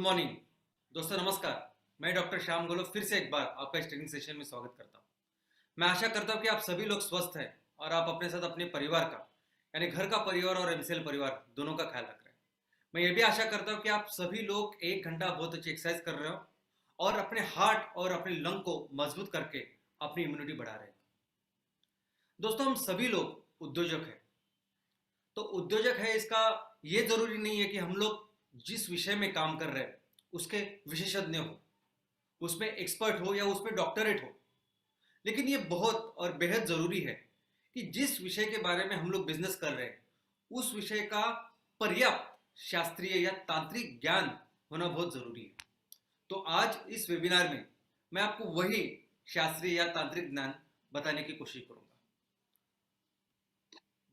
Morning दोस्तों, नमस्कार। मैं डॉक्टर श्याम गोलो फिर से एक बार आपका इस ट्रेनिंग सेशन में स्वागत करता हूं। मैं आशा करता हूं कि आप सभी लोग स्वस्थ हैं और आप अपने साथ अपने परिवार का यानी घर का परिवार और एमसीएल परिवार दोनों का ख्याल रख रहे हैं। मैं ये भी आशा करता हूं कि आप सभी लोग 1 घंटा बहुत अच्छी एक्सरसाइज कर रहे हो और अपने हार्ट और अपने लंग को मजबूत करके अपनी इम्यूनिटी बढ़ा रहे हैं। दोस्तों, हम सभी लोग उद्योजक हैं। तो उद्योजक है, इसका ये जरूरी नहीं है कि हम लोग जिस विषय में काम कर रहे हैं उसके विशेषज्ञ हो, उसमें एक्सपर्ट हो या उसमें डॉक्टरेट हो। लेकिन ये बहुत और बेहद जरूरी है कि जिस विषय के बारे में हम लोग बिजनेस कर रहे हैं उस विषय का पर्याप्त शास्त्रीय या तांत्रिक ज्ञान होना बहुत जरूरी है। तो आज इस वेबिनार में मैं आपको वही शास्त्रीय या तांत्रिक ज्ञान बताने की कोशिश करूंगा।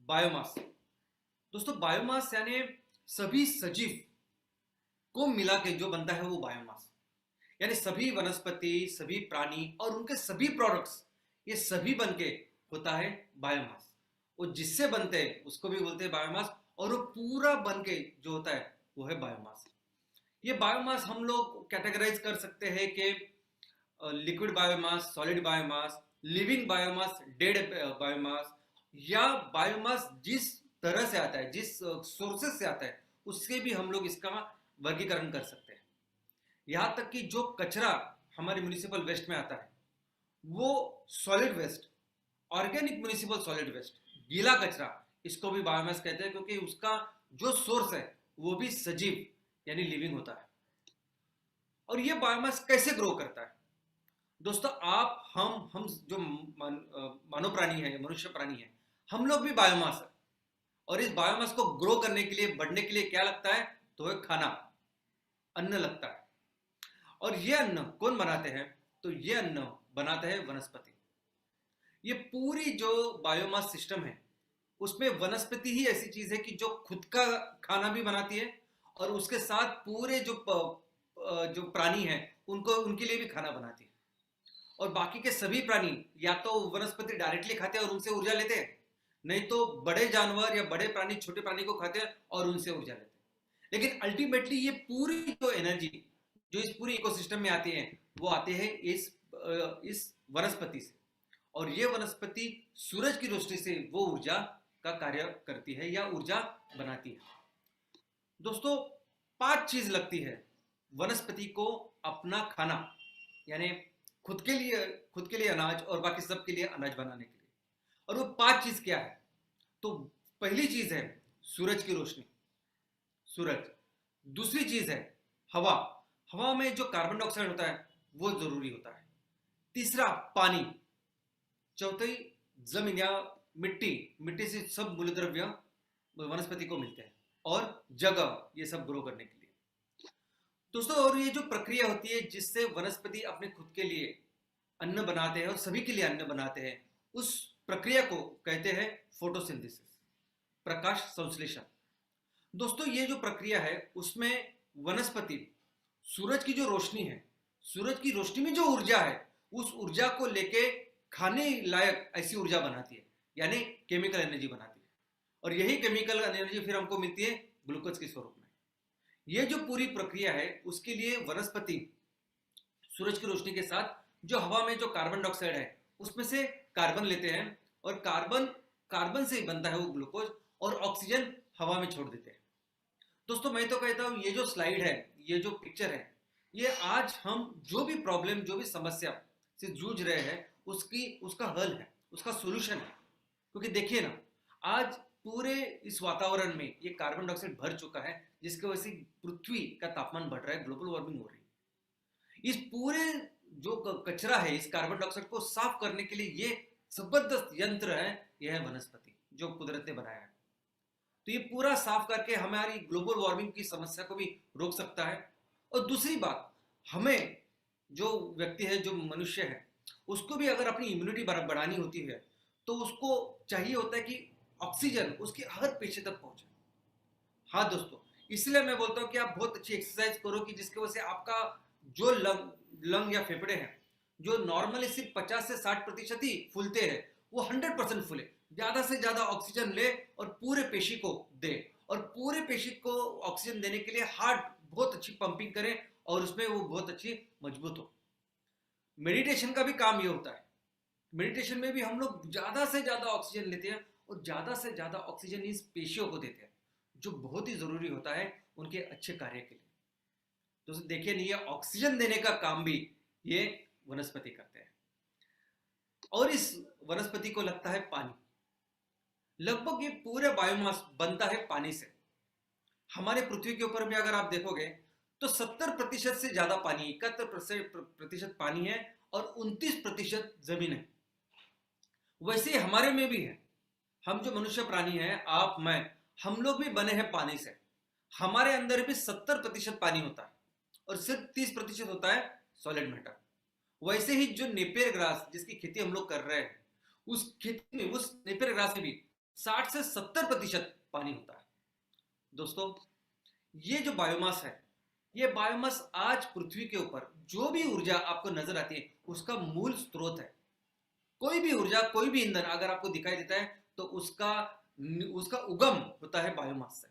बायोमास। दोस्तों, बायोमास यानी सभी सजीव को मिला के जो बनता है वो बायोमास, यानी सभी वनस्पति, सभी प्राणी और उनके सभी प्रोडक्ट्स, ये सभी बनके होता है बायोमास। वो जिससे बनते हैं उसको भी बोलते हैं बायोमास, और वो पूरा बनके जो होता है वो है बायोमास। ये बायोमास हम लोग कैटेगराइज कर सकते हैं कि liquid biomass, solid biomass, living biomass, dead biomass, या बायोमास जिस तरह से आता है, जिस सोर्सेस से आता है उससे भी हम लोग इसका वर्गीकरण कर सकते हैं। यहाँ तक कि जो कचरा हमारे म्यूनिसिपल वेस्ट में आता है वो solid waste, organic municipal solid waste, गीला कचरा, इसको भी बायोमास कहते हैं क्योंकि उसका जो सोर्स है वो भी सजीव यानी लिविंग होता है। और ये बायोमास कैसे ग्रो करता है? दोस्तों, आप हम जो मानव प्राणी है, मनुष्य प्राणी है, हम लोग भी बायोमास है। और इस बायोमास को ग्रो करने के लिए, बढ़ने के लिए क्या लगता है? तो है खाना, अन्न लगता है। और ये अन्न कौन बनाते हैं? तो ये अन्न बनाते हैं वनस्पति। ये पूरी जो बायोमास सिस्टम है उसमें वनस्पति ही ऐसी चीज है कि जो खुद का खाना भी बनाती है और उसके साथ पूरे जो प्राणी हैं उनको, उनके लिए भी खाना बनाती है। और बाकी के सभी प्राणी या तो वनस्पति डायरेक्टली खाते हैं और उनसे ऊर्जा लेते हैं, नहीं तो बड़े जानवर या बड़े प्राणी छोटे प्राणी को खाते हैं और उनसे ऊर्जा लेते हैं। लेकिन अल्टीमेटली ये पूरी जो एनर्जी जो इस पूरे इकोसिस्टम में आती है वो आते हैं इस वनस्पति से। और ये वनस्पति सूरज की रोशनी से वो ऊर्जा का कार्य करती है या ऊर्जा बनाती है। दोस्तों, 5 चीज लगती है वनस्पति को अपना खाना, यानी खुद के लिए अनाज और बाकी सब के लिए अनाज बनाने के लिए। और वो 5 चीज क्या है? तो पहली चीज है सूरज की रोशनी, सूरज। दूसरी चीज है हवा, हवा में जो कार्बन डाइऑक्साइड होता है वो जरूरी होता है। तीसरा पानी। चौथी जमीन या मिट्टी, मिट्टी से सब मूलद्रव्य वनस्पति को मिलते हैं। और जगह, ये सब ग्रो करने के लिए। दोस्तों, और ये जो प्रक्रिया होती है जिससे वनस्पति अपने खुद के लिए अन्न बनाते हैं और सभी के लिए अन्न बनाते हैं, उस प्रक्रिया को कहते हैं फोटोसिंथेसिस, प्रकाश संश्लेषण। दोस्तों, ये जो प्रक्रिया है उसमें वनस्पति सूरज की जो रोशनी है, सूरज की रोशनी में जो ऊर्जा है उस ऊर्जा को लेके खाने लायक ऐसी ऊर्जा बनाती है, यानी केमिकल एनर्जी बनाती है। और यही केमिकल एनर्जी फिर हमको मिलती है ग्लूकोज के स्वरूप में। ये जो पूरी प्रक्रिया है उसके लिए वनस्पति सूरज की रोशनी के साथ जो हवा में जो कार्बन डाइऑक्साइड है उसमें से कार्बन लेते हैं और कार्बन से ही बनता है वो ग्लूकोज, और ऑक्सीजन हवा में छोड़ देते हैं। दोस्तों, मैं तो कहता हूं ये जो स्लाइड है, ये जो पिक्चर है, ये आज हम जो भी प्रॉब्लम, जो भी समस्या से जूझ रहे हैं उसका हल है, उसका सोल्यूशन है। क्योंकि देखिए ना, आज पूरे इस वातावरण में ये कार्बन डाइऑक्साइड भर चुका है जिसकी वजह से पृथ्वी का तापमान बढ़ रहा है, ग्लोबल वार्मिंग हो रही है। इस पूरे जो कचरा है, इस कार्बन डाइऑक्साइड को साफ करने के लिए ये जबरदस्त यंत्र है, यह है वनस्पति जो कुदरत ने बनाया है। तो ये पूरा साफ करके हमारी ग्लोबल वार्मिंग की समस्या को भी रोक सकता है। और दूसरी बात, हमें जो व्यक्ति है, जो मनुष्य है, उसको भी अगर अपनी इम्यूनिटी बढ़ानी होती है तो उसको चाहिए होता है कि ऑक्सीजन उसके हर पेशे तक पहुंचे। हाँ दोस्तों, इसलिए मैं बोलता हूं कि आप बहुत अच्छी एक्सरसाइज करो कि जिसकी वजह से आपका जो लंग या फेफड़े हैं, जो नॉर्मली सिर्फ 50 से 60% ही फूलते हैं, वो 100% फूले, ज्यादा से ज्यादा ऑक्सीजन ले और पूरे पेशी को दे। और पूरे पेशी को ऑक्सीजन देने के लिए हार्ट बहुत अच्छी पंपिंग करे और उसमें वो बहुत अच्छी मजबूत हो। मेडिटेशन का भी काम ये होता है। मेडिटेशन में भी हम लोग ज़्यादा से ज़्यादा ऑक्सीजन लेते हैं और ज़्यादा से ज़्यादा ऑक्सीजन इस पेशियों को देते हैं, जो बहुत ही ज़रूरी होता है उनके अच्छे कार्य के लिए। दोस्तों देखिए नहीं, ये ऑक्सीजन देने का काम भी ये वनस्पति करते हैं। और इस वनस्पति को लगता है पानी। लगभग ये पूरे बायोमास बनता है पानी से। हमारे पृथ्वी के ऊपर भी अगर आप देखोगे तो 70% से ज्यादा पानी, 71% पानी है और 29% जमीन है। वैसे ही हमारे में भी है। हम जो मनुष्य प्राणी हैं, आप मैं, हम लोग भी बने हैं पानी से। हमारे अंदर भी 70% पानी होता है और सिर्फ 30% होता है सॉलिड मैटर। वैसे ही जो नेपियर ग्रास जिसकी खेती हम लोग कर रहे हैं, उस खेती में, उस नेपियर ग्रास में भी 60 से 70% पानी होता है। दोस्तों ये जो बायोमास है, ये बायोमास आज पृथ्वी के ऊपर जो भी ऊर्जा आपको नजर आती है उसका मूल स्रोत है। कोई भी ऊर्जा, कोई भी ईंधन अगर आपको दिखाई देता है तो उसका उसका उगम होता है बायोमास से।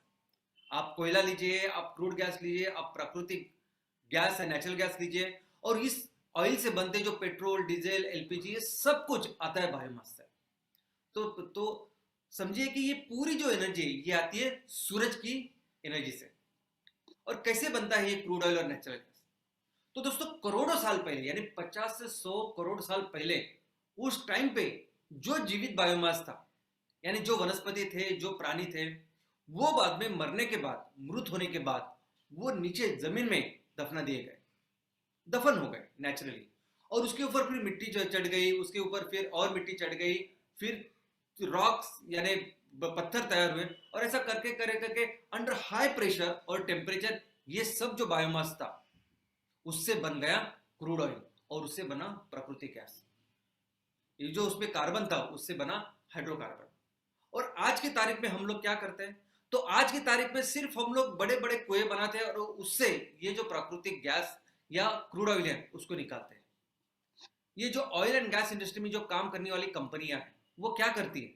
आप कोयला लीजिए, आप क्रूड गैस लीजिए, आप प्राकृतिक गैस है, नेचुरल गैस लीजिए, और इस ऑयल से बनते जो पेट्रोल, डीजल, एलपीजी, ये सब कुछ आता है बायोमास से। तो समझिए कि ये पूरी जो एनर्जी ये आती है सूरज की एनर्जी से। और कैसे बनता है ये क्रूड ऑयल और नेचुरल गैस? तो दोस्तों करोड़ों साल पहले, यानी 50 से 100 करोड़ साल पहले, उस टाइम पे जो जीवित बायोमास था, यानी जो वनस्पति थे, जो प्राणी थे, वो बाद में मरने के बाद, मृत होने के बाद, वो नीचे जमीन में दफना दिए गए, दफन हो गए नेचुरली। और उसके ऊपर फिर मिट्टी चढ़ गई, उसके ऊपर फिर और मिट्टी चढ़ गई, फिर रॉक्स यानी पत्थर तैयार हुए, और ऐसा करके करके अंडर हाई प्रेशर और टेम्परेचर ये सब जो बायोमास था उससे बन गया क्रूड ऑयल, और उससे बना प्राकृतिक गैस। ये जो उसमें कार्बन था उससे बना हाइड्रोकार्बन। और आज की तारीख में हम लोग क्या करते हैं? तो आज की तारीख में सिर्फ हम लोग बड़े बड़े कुएं बनाते हैं और उससे ये जो प्राकृतिक गैस या क्रूड ऑयल है उसको निकालते हैं। ये जो ऑयल एंड गैस इंडस्ट्री में जो काम करने वाली कंपनियां हैं वो क्या करती है?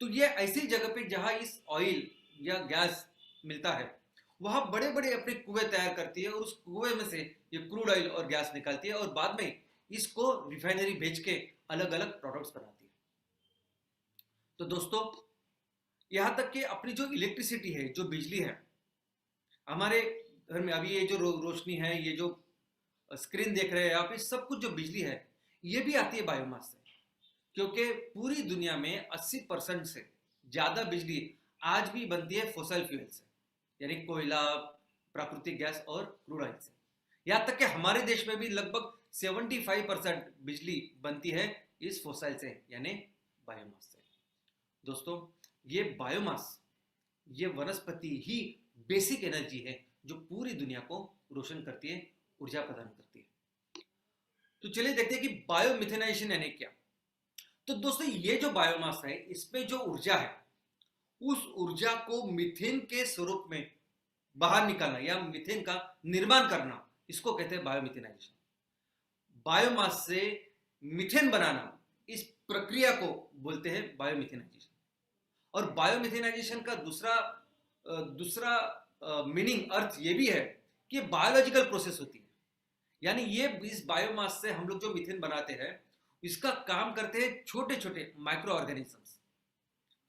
तो ये ऐसी जगह पे जहां इस ऑयल या गैस मिलता है वहां बड़े बड़े अपने कुएं तैयार करती है और उस कुएं में से ये क्रूड ऑयल और गैस निकालती है और बाद में इसको रिफाइनरी भेज के अलग अलग प्रोडक्ट्स बनाती है। तो दोस्तों यहां तक कि अपनी जो इलेक्ट्रिसिटी है, जो बिजली है हमारे घर में, अभी ये जो रोशनी है, ये जो स्क्रीन देख रहे हैं आप, ये सब कुछ जो बिजली है ये भी आती है बायोमास से। क्योंकि पूरी दुनिया में 80% से ज्यादा बिजली आज भी बनती है फॉसिल फ्यूल से, यानी कोयला, प्राकृतिक गैस और क्रूड ऑयल से। यहां तक कि हमारे देश में भी लगभग 75% बिजली बनती है इस फॉसिल से, यानी बायोमास से। दोस्तों ये बायोमास, ये वनस्पति ही बेसिक एनर्जी है जो पूरी दुनिया को रोशन करती है, ऊर्जा प्रदान करती है। तो चलिए देखते हैं कि बायोमिथेनाइजेशन यानी क्या। तो दोस्तों ये जो बायोमास है इसमें जो ऊर्जा है, उस ऊर्जा को मीथेन के स्वरूप में बाहर निकालना या मीथेन का निर्माण करना, इसको कहते हैं बायोमिथेनाइजेशन। बायोमास से मीथेन बनाना, इस प्रक्रिया को बोलते हैं बायोमिथेनाइजेशन। और बायोमिथेनाइजेशन का दूसरा मीनिंग, अर्थ ये भी है कि बायोलॉजिकल प्रोसेस होती है। यानी ये इस बायोमास से हम लोग जो मीथेन बनाते हैं इसका काम करते हैं छोटे छोटे माइक्रो ऑर्गेनिजम्स,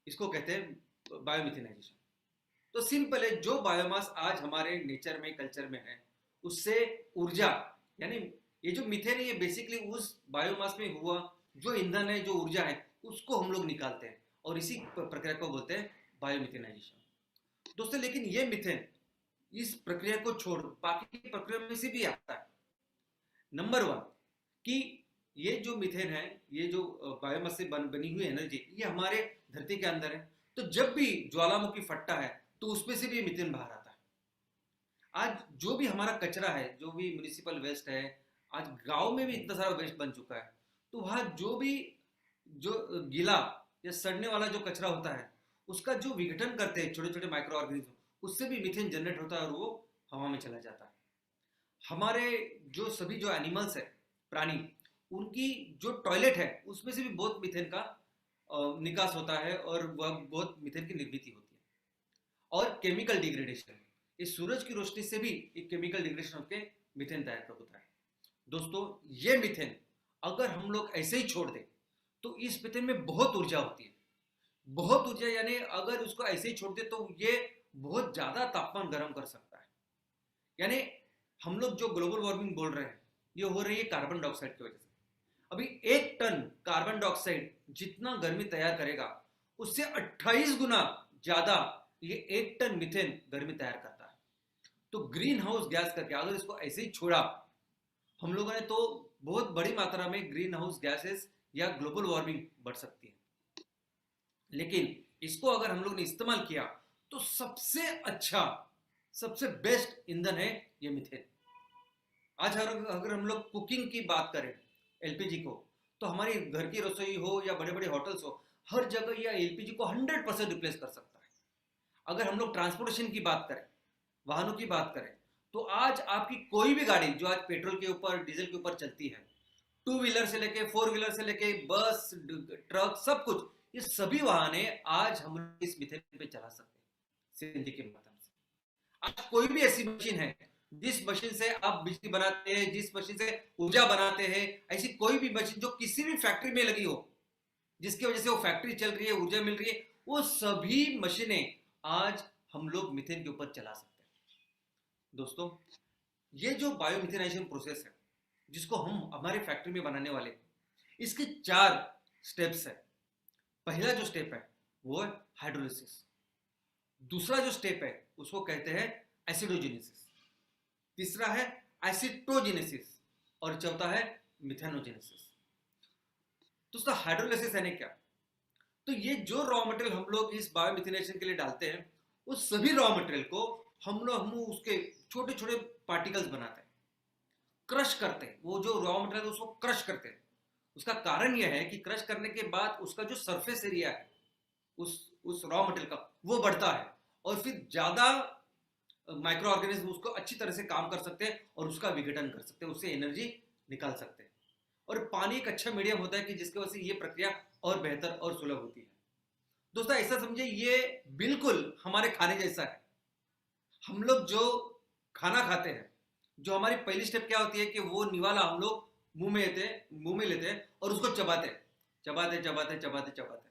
इसको कहते हैं बायोमिथेनाइजेशन। तो सिंपल है, जो बायोमास आज हमारे नेचर में, कल्चर में है, उससे ऊर्जा, यानी ये जो मीथेन है ये बेसिकली उस बायोमास में हुआ जो ईंधन है, जो ऊर्जा है, उसको हम लोग निकालते हैं और इसी प्रक्रिया को बोलते हैं बायोमिथेनाइजेशन। दोस्तों लेकिन ये मीथेन इस प्रक्रिया को छोड़ बाकी प्रक्रिया में से भी आता है। नंबर 1 कि ये जो मीथेन है, ये जो बायोमास से बनी हुई एनर्जी, ये हमारे धरती के अंदर है। तो जब भी ज्वालामुखी फटता है तो उसमें से भी मीथेन बाहर आता है। आज जो भी हमारा कचरा है, जो भी म्युनिसिपल वेस्ट है, आज गांव में भी इतना सारा वेस्ट बन चुका है, तो वहाँ जो भी जो गीला या सड़ने वाला जो कचरा होता है उसका जो विघटन करते हैं छोटे छोटे माइक्रो ऑर्गेनिज्म, उससे भी मीथेन जनरेट होता है और वो हवा में चला जाता है। हमारे जो सभी जो एनिमल्स है, प्राणी, उनकी जो टॉयलेट है उसमें से भी बहुत मीथेन का निकास होता है और वह बहुत मीथेन की निर्मित होती है। और केमिकल डिग्रेडेशन, इस सूरज की रोशनी से भी एक केमिकल डिग्रेडेशन होकर मीथेन तैयार होता है। दोस्तों, ये मीथेन अगर हम लोग ऐसे ही छोड़ दें तो इस मीथेन में बहुत ऊर्जा होती है, बहुत ऊर्जा, यानी अगर उसको ऐसे ही छोड़ दे तो ये बहुत ज्यादा तापमान गर्म कर सकता है। यानी हम लोग जो ग्लोबल वार्मिंग बोल रहे हैं ये हो रही है कार्बन डाइऑक्साइड की वजह से। अभी 1 टन कार्बन डाइऑक्साइड जितना गर्मी तैयार करेगा उससे 28 गुना ज्यादा ये 1 टन मीथेन गर्मी तैयार करता है। तो ग्रीन हाउस गैस करके अगर इसको ऐसे ही छोड़ा हम लोगों ने तो बहुत बड़ी मात्रा में ग्रीन हाउस गैसेस या ग्लोबल वार्मिंग बढ़ सकती है। लेकिन इसको अगर हम लोग ने इस्तेमाल किया तो सबसे अच्छा, सबसे बेस्ट ईंधन है ये मीथेन। आज अगर हम लोग कुकिंग की बात करें एलपीजी को, तो हमारी घर की रसोई हो या बड़े बड़े होटल्स हो, हर जगह यह एलपीजी को 100% रिप्लेस कर सकता है। अगर हम लोग ट्रांसपोर्टेशन की बात करें, वाहनों की बात करें, तो आज आपकी कोई भी गाड़ी जो आज पेट्रोल के ऊपर, डीजल के ऊपर चलती है, 2 व्हीलर से लेके 4 व्हीलर से लेके बस, ट्रक, सब कुछ, ये सभी वाहने आज हम इस मीथेन पे चला सकते हैं सीएनजी के माध्यम से। आज कोई भी ऐसी मशीन है जिस मशीन से आप बिजली बनाते हैं, जिस मशीन से ऊर्जा बनाते हैं, ऐसी कोई भी मशीन जो किसी भी फैक्ट्री में लगी हो, जिसकी वजह से वो फैक्ट्री चल रही है, ऊर्जा मिल रही है, वो सभी मशीनें आज हम लोग मीथेन के ऊपर चला सकते हैं। दोस्तों, ये जो बायोमिथेनाइजेशन प्रोसेस है जिसको हम हमारे फैक्ट्री में बनाने वाले, इसके 4 स्टेप्स है। पहला जो स्टेप है वो है हाइड्रोलिसिस। दूसरा जो स्टेप है उसको कहते हैं एसिडोजेनेसिस। तीसरा है एसिटोजेनेसिस और चौथा है मिथेनोजेनेसिस। दोस्तों, हाइड्रोलिसिस यानी क्या? तो ये जो रॉ मटेरियल हम लोग इस बायोमिथेनेशन के लिए डालते हैं, उस सभी रॉ मटेरियल को हम उसके छोटे छोटे पार्टिकल्स बनाते हैं, क्रश करते हैं। वो जो रॉ मटेरियल उसको क्रश करते हैं। उसका कारण यह है कि क्रश करने के बाद उसका जो सरफेस एरिया है उस रॉ मटेरियल का, वो बढ़ता है और फिर ज्यादा माइक्रो ऑर्गेनिज्म उसको अच्छी तरह से काम कर सकते हैं और उसका विघटन कर सकते हैं, उससे एनर्जी निकाल सकते हैं। और पानी एक अच्छा मीडियम होता है कि जिसकी वजह से ये प्रक्रिया और बेहतर और सुलभ होती है। दोस्तों, ऐसा समझे ये बिल्कुल हमारे खाने जैसा है। हम लोग जो खाना खाते हैं, जो हमारी पहली स्टेप क्या होती है कि वो निवाला हम लोग मुंह में लेते हैं और उसको चबाते चबाते चबाते चबाते चबाते,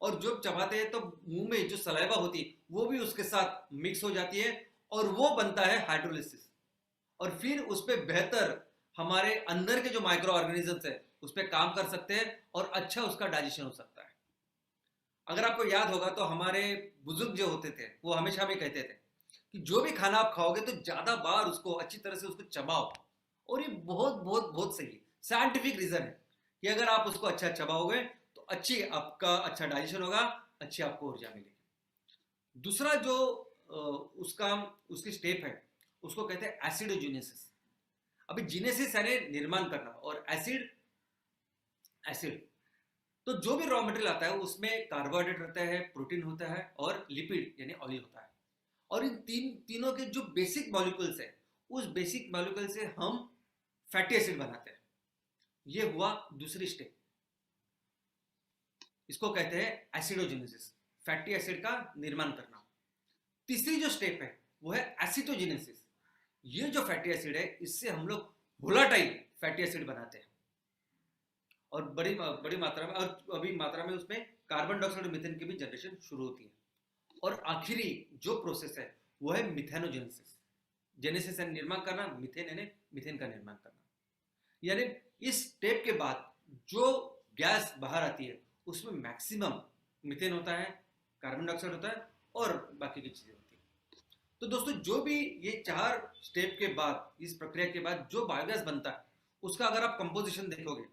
और जब चबाते हैं तो मुंह में जो सलाइवा होती है वो भी उसके साथ मिक्स हो जाती है और वो बनता है हाइड्रोलिसिस। और फिर उस पर बेहतर हमारे अंदर के जो माइक्रो ऑर्गेनिजम्स है उस पर काम कर सकते हैं और अच्छा उसका डाइजेशन हो सकता है। अगर आपको याद होगा तो हमारे बुजुर्ग जो होते थे वो हमेशा हमें कहते थे कि जो भी खाना आप खाओगे तो ज्यादा बार उसको अच्छी तरह से उसको चबाओ। और ये बहुत बहुत बहुत सही साइंटिफिक रीजन है कि अगर आप उसको अच्छा चबाओगे तो अच्छी आपका अच्छा डाइजेशन होगा, अच्छी आपको ऊर्जा मिलेगी। दूसरा जो उसकी स्टेप है उसको कहते हैं एसिडोजेनेसिस। अभी जीनेसिस यानी निर्माण करना, और एसिड तो जो भी रॉ मटेरियल आता है उसमें कार्बोहाइड्रेट रहता है, प्रोटीन होता है और लिपिड यानी ऑयल होता है। और इन तीनों के जो बेसिक मॉलिक्यूल्स है उस बेसिक मॉलिक्यूल से हम फैटी एसिड बनाते हैं। ये हुआ दूसरी स्टेप, इसको कहते हैं एसिडोजेनेसिस, फैटी एसिड का निर्माण करना। तीसरी जो स्टेप है वो है एसिटोजेनेसिस। ये जो फैटी एसिड है इससे हम लोग वोलाटाइल फैटी एसिड बनाते हैं और बड़ी मात्रा में, और अभी मात्रा में उसमें कार्बन डाइऑक्साइड और मीथेन की भी जनरेशन शुरू होती है। और आखिरी जो प्रोसेस है वो है मिथेनोजेनेसिस। जेनेसिस यानी निर्माण करना, मिथेन यानी मीथेन का निर्माण करना। यानी इस स्टेप के बाद जो गैस बाहर आती है उसमें मैक्सिमम मीथेन होता है, कार्बन डाइऑक्साइड होता है और बाकी की चीजें होती है। तो दोस्तों, जो भी ये 4 स्टेप के बाद, इस प्रक्रिया के बाद जो बायोगैस बनता है उसका अगर आप कंपोजिशन देखोगे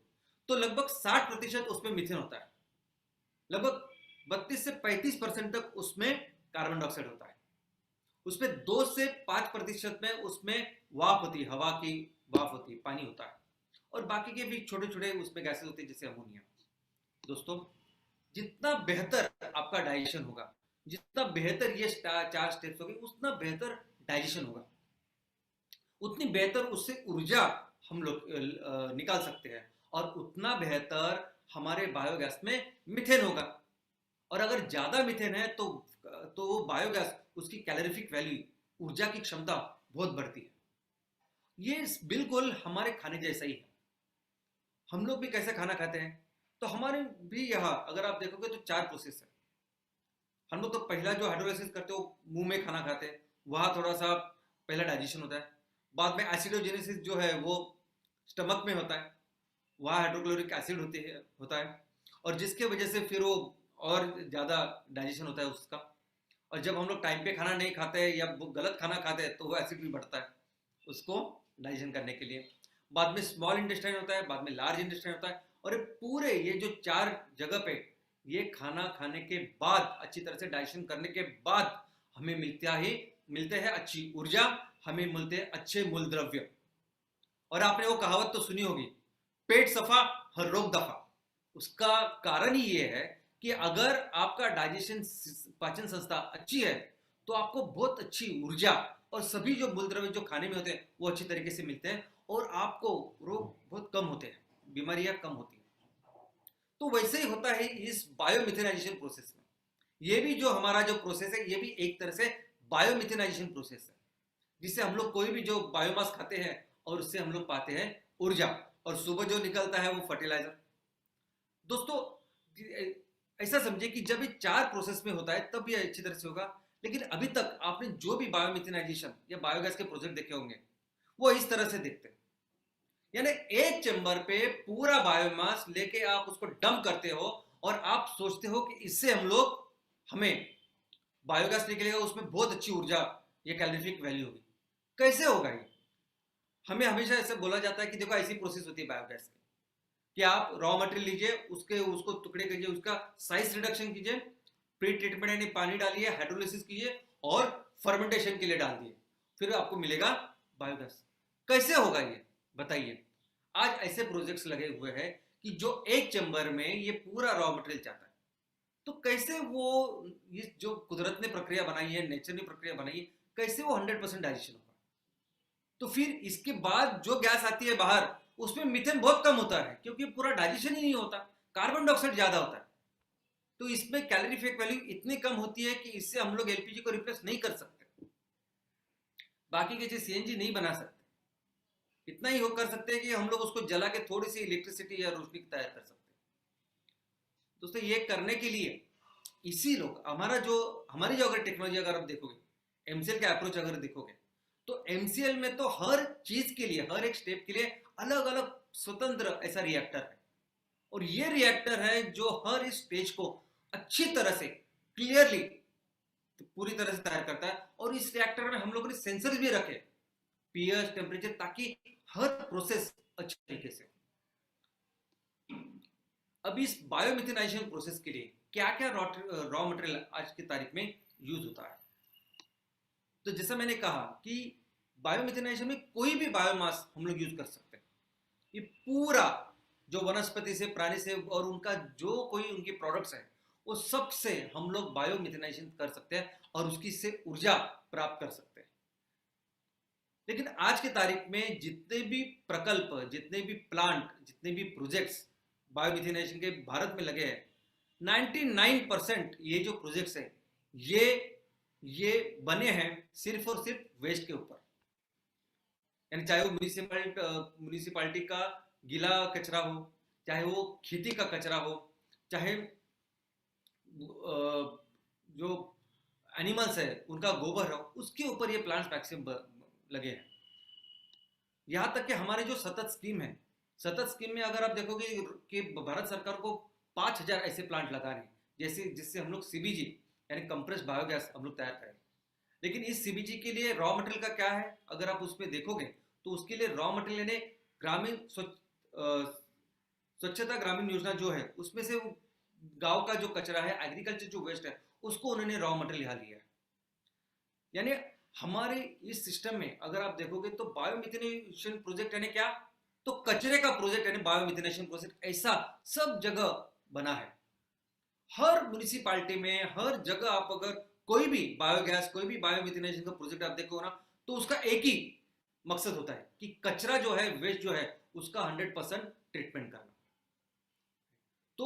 तो लगभग 60% उसमें मीथेन होता है, लगभग 32 से 35% तक उसमें कार्बन डाइऑक्साइड होता है, उसमें 2 से 5% में उसमें वाफ होती है, हवा की वाफ होती है, पानी होता है, और बाकी के भी छोटे छोटे उसमें गैसेस होते हैं जैसे अमोनिया। दोस्तों, जितना बेहतर आपका डाइजेशन होगा, जितना बेहतर ये 4 स्टेप्स होंगे, उतना बेहतर डाइजेशन होगा, उतनी बेहतर उससे ऊर्जा हम लोग निकाल सकते हैं और उतना बेहतर हमारे बायोगैस में मीथेन होगा। और अगर ज्यादा मीथेन है तो वो बायोगैस, उसकी कैलोरीफिक वैल्यू ऊर्जा की क्षमता बहुत बढ़ती है। ये बिल्कुल हमारे खाने जैसा ही है। हम लोग भी कैसे खाना खाते हैं, तो हमारे भी यहाँ अगर आप देखोगे तो 4 प्रोसेस है। हम लोग तो पहला जो हाइड्रोलाइसिस करते हो मुंह में खाना खाते हैं, वहाँ थोड़ा सा पहला डाइजेशन होता है। बाद में एसिडोजेनेसिस जो है वो स्टमक में होता है, वहाँ हाइड्रोक्लोरिक एसिड होता है, और जिसके वजह से फिर वो और ज़्यादा डाइजेशन होता है उसका। और जब हम लोग टाइम पे खाना नहीं खाते हैं या गलत खाना खाते हैं तो वो एसिड भी बढ़ता है उसको डाइजेशन करने के लिए। बाद में स्मॉल इंटेस्टाइन होता है, बाद में लार्ज इंटेस्टाइन होता है, और ये जो 4 जगह पे ये खाना खाने के बाद अच्छी तरह से डाइजेशन करने के बाद हमें मिलते हैं अच्छी ऊर्जा, हमें मिलते हैं अच्छे मूल द्रव्य। और आपने वो कहावत तो सुनी होगी, पेट सफा हर रोग दफा। उसका कारण ही ये है कि अगर आपका डाइजेशन पाचन संस्था अच्छी है तो आपको बहुत अच्छी ऊर्जा और सभी जो मूल द्रव्य जो खाने में होते हैं वो अच्छी तरीके से मिलते हैं, और आपको रोग बहुत कम होते हैं, बीमारियां कम होती हैं। तो वैसे ही होता है इस बायोमिथेनाइजेशन प्रोसेस में। ये भी जो हमारा जो प्रोसेस है ये भी एक तरह से बायोमिथेनाइजेशन प्रोसेस है, जिससे हम लोग कोई भी जो बायोमास खाते हैं और उससे हम लोग पाते हैं ऊर्जा, और सुबह जो निकलता है वो फर्टिलाइजर। दोस्तों ऐसा समझिए कि जब ये 4 प्रोसेस में होता है तब ये अच्छी तरह से होगा। लेकिन अभी तक आपने जो भी बायोमिथेनाइजेशन या बायोगैस के प्रोजेक्ट देखे होंगे वो इस तरह से दिखते हैं, यानी एक चेंबर पे पूरा बायोमास लेके आप उसको डंप करते हो और आप सोचते हो कि इससे हमें बायोगैस निकलेगा, उसमें बहुत अच्छी ऊर्जा या कैलोरीफिक वैल्यू होगी। कैसे होगा ये? हमें हमेशा ऐसे बोला जाता है कि देखो ऐसी प्रोसेस होती है बायोगैस की कि आप रॉ मटेरियल लीजिए, उसको टुकड़े कीजिए, उसका साइज रिडक्शन कीजिए, प्री ट्रीटमेंट यानी पानी डालिए, हाइड्रोलिसिस कीजिए और फर्मेंटेशन के लिए डाल दिए, फिर आपको मिलेगा बायोगैस। कैसे होगा ये बताइए? आज ऐसे प्रोजेक्ट्स लगे हुए हैं कि जो एक चैम्बर में ये पूरा रॉ मटेरियल चाहता है, तो कैसे वो ये जो कुदरत ने प्रक्रिया बनाई है, नेचर ने प्रक्रिया बनाई है, कैसे वो 100% डाइजेशन होगा? तो फिर इसके बाद जो गैस आती है बाहर उसमें मीथेन बहुत कम होता है क्योंकि पूरा डाइजेशन ही नहीं होता, कार्बन डाइऑक्साइड ज्यादा होता है। तो इसमें कैलोरीफिक वैल्यू इतनी कम होती है कि इससे हम लोग एलपीजी को रिप्लेस नहीं कर सकते, बाकी के चीज सीएनजी नहीं बना सकते। इतना ही हो कर सकते हैं कि हम लोग उसको जला के थोड़ी सी इलेक्ट्रिसिटी या रोशनी तैयार कर सकते हैं। दोस्तों ये करने के लिए इसी लोग हमारी जो अगर टेक्नोलॉजी अगर आप देखोगे, एमसीएल का अप्रोच अगर देखोगे, तो एमसीएल में तो हर चीज के लिए, हर एक स्टेप के लिए अलग अलग स्वतंत्र ऐसा रिएक्टर है, और ये रिएक्टर है जो हर इस स्टेज को अच्छी तरह से क्लियरली पूरी तरह से तैयार करता है। और इस रिएक्टर में हम लोगों ने सेंसर भी रखे, पीएच, टेम्परेचर, ताकि हर प्रोसेस अच्छे तरीके से। अब इस बायोमिथेनाइजेशन प्रोसेस के लिए क्या क्या रॉ मटेरियल आज की तारीख में यूज होता है? तो जैसा मैंने कहा कि बायोमिथेनाइजेशन में कोई भी बायोमास हम लोग यूज कर सकते हैं। ये पूरा जो वनस्पति से, प्राणी से और उनका जो कोई उनकी प्रोडक्ट्स हैं वो सब से हम लोग बायोमिथेनाइजेशन कर सकते हैं और उसकी से ऊर्जा प्राप्त कर सकते हैं। लेकिन आज की तारीख में जितने भी प्रकल्प, जितने भी प्लांट, जितने भी प्रोजेक्ट्स बायोमिथेनाइजेशन के भारत में लगे हैं, 99% ये जो प्रोजेक्ट्स हैं ये बने हैं सिर्फ और सिर्फ वेस्ट के ऊपर। यानी चाहे वो म्यूनिसिपालिटी का गीला कचरा हो, चाहे वो खेती का कचरा हो, चाहे जो एनिमल्स है उनका गोबर हो, उसके ऊपर ये प्लांट्स मैक्सिमम लगे हैं। यहाँ तक कि हमारे जो सतत स्कीम है, सतत स्कीम में अगर आप देखोगे कि भारत सरकार को 5000 ऐसे प्लांट लगाने, जिससे हम लोग सीबीजी यानी कंप्रेस्ड बायोगैस हम लोग तैयार करें। लेकिन इस सीबीजी के लिए रॉ मटेरियल का क्या है, अगर आप उसमें देखोगे तो उसके लिए रॉ मटेरियल ने ग्रामीण स्वच्छता ग्रामीण योजना जो है उसमें से वो गांव का जो कचरा है, एग्रीकल्चर जो वेस्ट है, उसको उन्होंने रॉ मटेरियल यहाँ लिया है। यानी हमारे इस सिस्टम में अगर आप देखोगे तो बायोमिथेनेशन प्रोजेक्ट यानी क्या, तो कचरे का प्रोजेक्ट यानी बायोमिथेनेशन प्रोजेक्ट ऐसा सब जगह बना है। हर म्यूनिसिपालिटी में, हर जगह आप अगर कोई भी बायोगैस, कोई भी बायोमिथेनेशन का प्रोजेक्ट आप देखो ना, तो उसका एक ही मकसद होता है कि कचरा जो है, वेस्ट जो है, उसका 100% ट्रीटमेंट करना। तो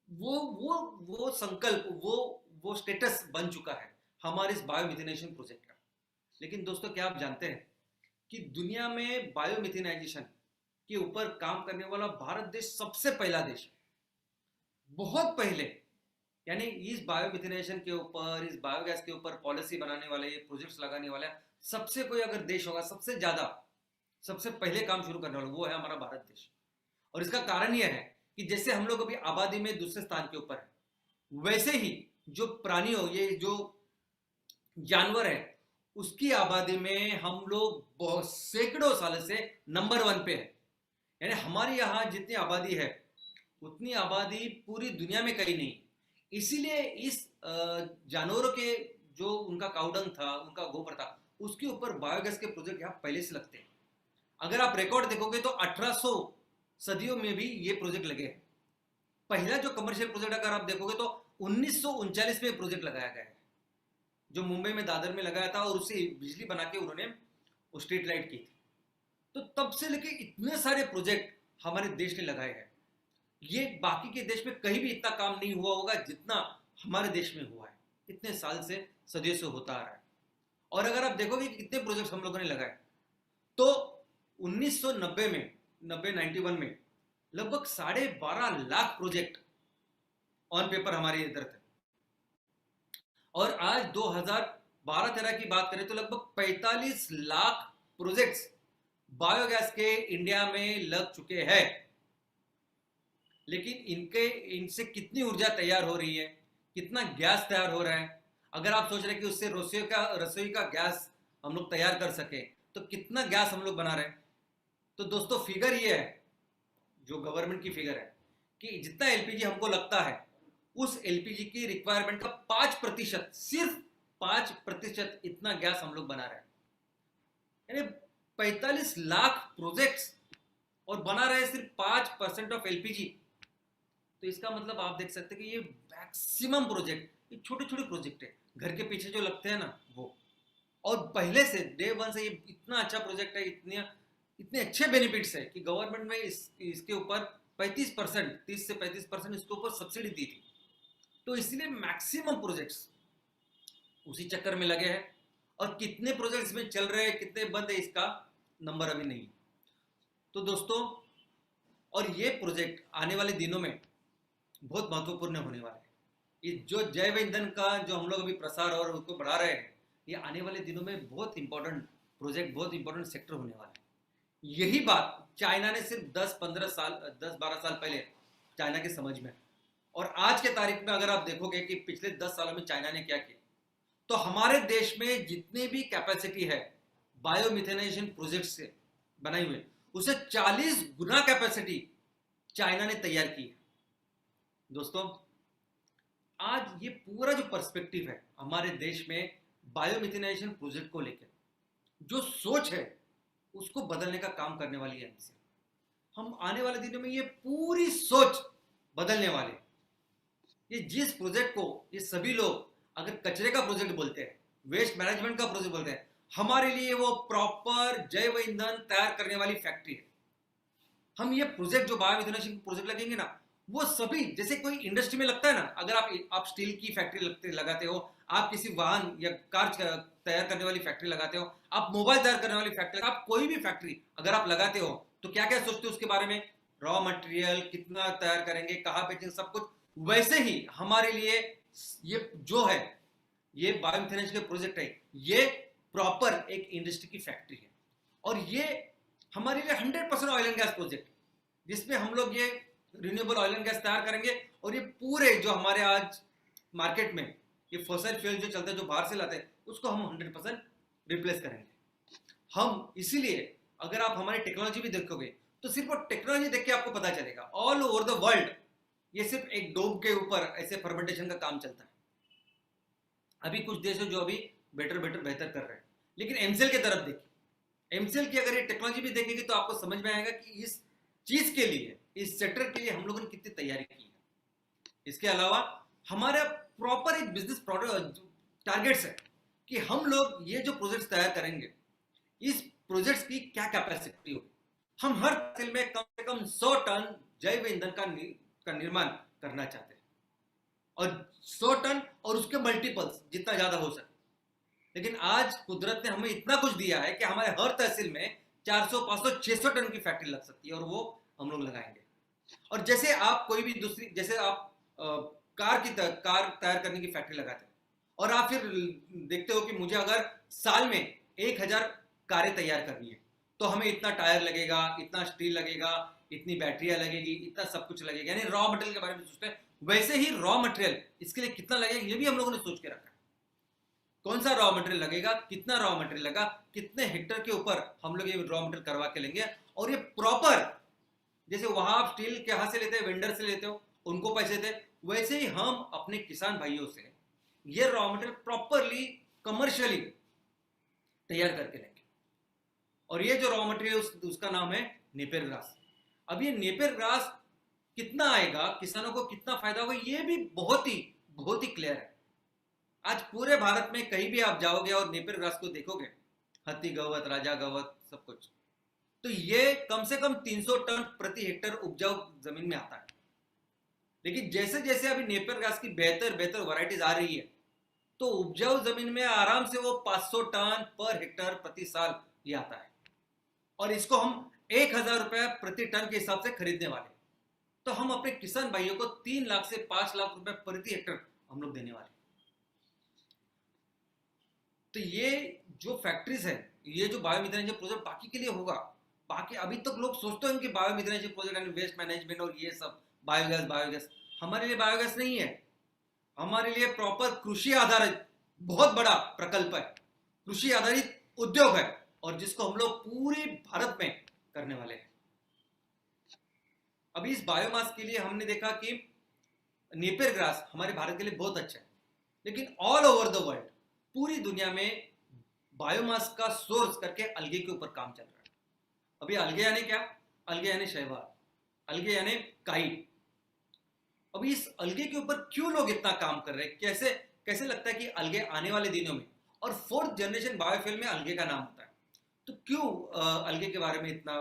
वो संकल्प, वो स्टेटस बन चुका है हमारे इस बायोमिथेनेशन प्रोजेक्ट का। लेकिन दोस्तों क्या आप जानते हैं कि दुनिया में बायोमिथेनाइजेशन के ऊपर काम करने वाला भारत देश सबसे पहला देश है, बहुत पहले। यानी इस बायोमिथेनाइजेशन के ऊपर, इस बायोगैस के ऊपर पॉलिसी बनाने वाले, प्रोजेक्ट्स लगाने वाले सबसे कोई अगर देश होगा सबसे ज्यादा, सबसे पहले काम शुरू करने वाला, वो है हमारा भारत देश। और इसका कारण यह है कि जैसे हम लोग अभी आबादी में दूसरे स्थान के ऊपर है, वैसे ही जो प्राणियों, ये जो जानवर है, उसकी आबादी में हम लोग बहुत सैकड़ों साल से नंबर 1 पे है। यानी हमारे यहाँ जितनी आबादी है उतनी आबादी पूरी दुनिया में कहीं नहीं। इसीलिए इस जानवरों के जो उनका काउडंग था, उनका गोबर था, उसके ऊपर बायोगैस के प्रोजेक्ट यहाँ पहले से लगते हैं। अगर आप रिकॉर्ड देखोगे तो 1800 सदियों में भी ये प्रोजेक्ट लगे हैं। पहला जो कमर्शियल प्रोजेक्ट अगर आप देखोगे तो 1939 में प्रोजेक्ट लगाया गया है, जो मुंबई में दादर में लगाया था, और उससे बिजली बना के उन्होंने स्ट्रीट लाइट की थी। तो तब से लेके इतने सारे प्रोजेक्ट हमारे देश ने लगाए हैं। ये बाकी के देश में कहीं भी इतना काम नहीं हुआ होगा जितना हमारे देश में हुआ है, इतने साल से, सदियों से होता आ रहा है। और अगर आप देखोगे कि कितने प्रोजेक्ट हम लोगों ने लगाए, तो 1990 में, 91 में लगभग 12.5 लाख प्रोजेक्ट ऑन पेपर हमारे इधर थे। और आज 2012-13 की बात करें तो लगभग 45 लाख प्रोजेक्ट्स बायोगैस के इंडिया में लग चुके हैं। लेकिन इनसे कितनी ऊर्जा तैयार हो रही है, कितना गैस तैयार हो रहा है, अगर आप सोच रहे हैं कि उससे रसोई का गैस हम लोग तैयार कर सके तो कितना गैस हम लोग बना रहे हैं। तो दोस्तों फिगर ये है, जो गवर्नमेंट की फिगर है, कि जितना एलपीजी हमको लगता है उस एलपीजी की रिक्वायरमेंट का 5%, सिर्फ 5% इतना गैस हम लोग बना रहे हैं। यानी 45 लाख प्रोजेक्ट्स और बना रहे हैं सिर्फ 5% ऑफ एलपीजी। तो इसका मतलब आप देख सकते हैं कि ये मैक्सिमम प्रोजेक्ट, ये छोटे छोटे प्रोजेक्ट है, घर के पीछे जो लगते हैं ना वो। और पहले से डे 1 से ये इतना अच्छा प्रोजेक्ट है, इतने अच्छे बेनिफिट्स है कि गवर्नमेंट में इसके ऊपर 35%, 30 से 35% इसके ऊपर सब्सिडी दी थी। तो इसलिए मैक्सिमम प्रोजेक्ट्स उसी चक्कर में लगे हैं। और कितने प्रोजेक्ट्स में चल रहे हैं, कितने बंद है, इसका नंबर अभी नहीं। तो दोस्तों, और ये प्रोजेक्ट आने वाले दिनों में बहुत महत्वपूर्ण होने वाला है। ये जो जैव ईंधन का जो हम लोग अभी प्रसार और उसको बढ़ा रहे हैं, ये आने वाले दिनों में बहुत इंपॉर्टेंट प्रोजेक्ट, बहुत इंपॉर्टेंट सेक्टर होने वाला है। यही बात चाइना ने सिर्फ 10-12 साल पहले चाइना के समझ में, और आज के तारीख में अगर आप देखोगे कि पिछले 10 सालों में चाइना ने क्या किया, तो हमारे देश में जितनी भी कैपेसिटी है बायोमिथेनाइजेशन प्रोजेक्ट से बनाई हुई, उसे 40 गुना कैपेसिटी चाइना ने तैयार की है। दोस्तों, आज ये पूरा जो पर्सपेक्टिव है हमारे देश में बायोमिथेनाइजेशन प्रोजेक्ट को लेकर, जो सोच है उसको बदलने का काम करने वाली है एमसीएल। हम आने वाले दिनों में ये पूरी सोच बदलने वाले। ये जिस प्रोजेक्ट को ये सभी लोग अगर कचरे का प्रोजेक्ट बोलते हैं, वेस्ट मैनेजमेंट का प्रोजेक्ट बोलते हैं, हमारे लिए वो प्रॉपर जैव ईंधन तैयार करने वाली फैक्ट्री है। हम ये प्रोजेक्ट जो बायोमिथेनाइजेशन प्रोजेक्ट लगेंगे ना, वो सभी जैसे कोई इंडस्ट्री में लगता है ना, अगर आप स्टील की फैक्ट्री लगाते हो, आप किसी वाहन या कार तैयार करने वाली फैक्ट्री लगाते हो, आप मोबाइल तैयार करने वाली फैक्ट्री, आप कोई भी फैक्ट्री अगर आप लगाते हो तो क्या क्या सोचते हो उसके बारे में, रॉ मटेरियल कितना तैयार करेंगे, कहाँ बेचेंगे, सब कुछ। वैसे ही हमारे लिए ये जो है, ये बायोमिथेनाइजेशन के प्रोजेक्ट है, ये प्रॉपर एक इंडस्ट्री की फैक्ट्री है। और ये हमारे लिए 100% ऑयल एंड गैस प्रोजेक्ट, जिसमें हम लोग ये रिन्यूएबल ऑयल एंड गैस तैयार करेंगे, और ये पूरे जो हमारे आज मार्केट में ये फॉसिल फ्यूल जो चलते हैं, जो बाहर से लाते हैं, उसको हम 100% रिप्लेस करेंगे। हम इसीलिए अगर आप हमारी टेक्नोलॉजी भी देखोगे तो सिर्फ वो टेक्नोलॉजी देख के आपको पता चलेगा, ऑल ओवर द वर्ल्ड ये सिर्फ एक डोम के ऊपर ऐसे फर्मेंटेशन का काम चलता है। अभी कुछ देश है जो अभी बेहतर कर रहे हैं, लेकिन एमसीएल की तरफ देखिए, एमसीएल की अगर ये टेक्नोलॉजी भी देखेगी तो आपको समझ में आएगा कि इस चीज के लिए, इस सेक्टर के लिए हम लोगों ने कितनी तैयारी की है। इसके अलावा हमारा प्रॉपर एक बिजनेस टारगेट्स है कि हम लोग ये जो प्रोजेक्ट्स तैयार करेंगे, इस प्रोजेक्ट्स की क्या कैपेसिटी होगी। हम हर साल में कम से कम 100 टन जैव ईंधन का निर्माण करना चाहते हैं, और 100 टन और उसके मल्टीपल्स जितना ज्यादा हो सके। लेकिन आज कुदरत ने हमें इतना कुछ दिया है कि हमारे हर तहसील में 400, 500, 600 टन की फैक्ट्री लग सकती है, और वो हम लोग लगाएंगे। और जैसे आप कोई भी दूसरी, जैसे आप कार तैयार करने की फैक्ट्री लगाते हैं, और आप फिर देखते हो कि मुझे अगर साल में 1000 कारें तैयार करनी है, तो हमें इतना टायर लगेगा, इतना स्टील लगेगा, इतनी बैटरियां लगेगी, इतना सब कुछ लगेगा, यानी रॉ मटेरियल के बारे में सोचते हैं। वैसे ही रॉ मटेरियल इसके लिए कितना लगेगा ये भी हम लोगों ने सोच के रखा है। कौन सा रॉ मटेरियल लगेगा, कितना रॉ मटेरियल लगा, कितने हेक्टर के ऊपर हम लोग ये रॉ मटेरियल करवा के लेंगे, और ये प्रॉपर, जैसे वहां आप स्टील कहां से लेते हैं, वेंडर से लेते हो, उनको पैसे दे, वैसे ही हम अपने किसान भाइयों से ये रॉ मटेरियल प्रॉपरली कमर्शियली तैयार करके लेंगे। और ये जो रॉ मटेरियल उसका नाम है नेपियर ग्रास। अब ये नेपियर ग्रास कितना आएगा, किसानों को कितना फायदा होगा, ये भी बहुत ही क्लियर है। आज पूरे भारत में कहीं भी आप जाओगे और नेपियर ग्रास को देखोगे, हत्ती गवत, राजा गवत, सब कुछ, तो ये कम से कम 300 टन प्रति हेक्टर उपजाऊ जमीन में आता है। लेकिन जैसे जैसे अभी नेपियर ग्रास की बेहतर बेहतर वैरायटीज आ रही है, तो उपजाऊ जमीन में आराम से वो 500 टन पर हेक्टर प्रति साल ये आता है, और इसको हम 1000 रुपया प्रति टन के हिसाब से खरीदने वाले। तो हम अपने किसान भाइयों को 3 लाख से 5 लाख रुपए प्रति हेक्टर हम लोग देने वाले। तो ये जो फैक्ट्रीज है, ये जो बायोमिथेनाइजेशन प्रोजेक्ट बाकी के लिए होगा, बाकी अभी तक लोग सोचते हैं कि बायोमिथेनाइजेशन प्रोजेक्ट यानी वेस्ट मैनेजमेंट और ये सब बायोगैस बायोगैस, हमारे लिए बायोगैस नहीं है। हमारे लिए प्रॉपर कृषि आधारित बहुत बड़ा प्रकल्प है, कृषि आधारित उद्योग है, और जिसको हम लोग पूरे भारत में करने वाले हैं। अभी इस बायोमास के लिए हमने देखा कि नेपियर ग्रास हमारे भारत के लिए बहुत अच्छा है, लेकिन ऑल ओवर द वर्ल्ड, पूरी दुनिया में बायोमास का सोर्स करके अलगे के ऊपर काम चल रहा है। अभी अलगे यानी क्या, अलगे यानी शैवाल, अलगे यानी काई। अभी इस अलगे के ऊपर क्यों लोग इतना काम कर रहे हैं, कैसे कैसे लगता है कि अलगे आने वाले दिनों में, और 4th जनरेशन बायोफ्यूल में अलगे का नाम होता है, तो क्यों अलगे के बारे में इतना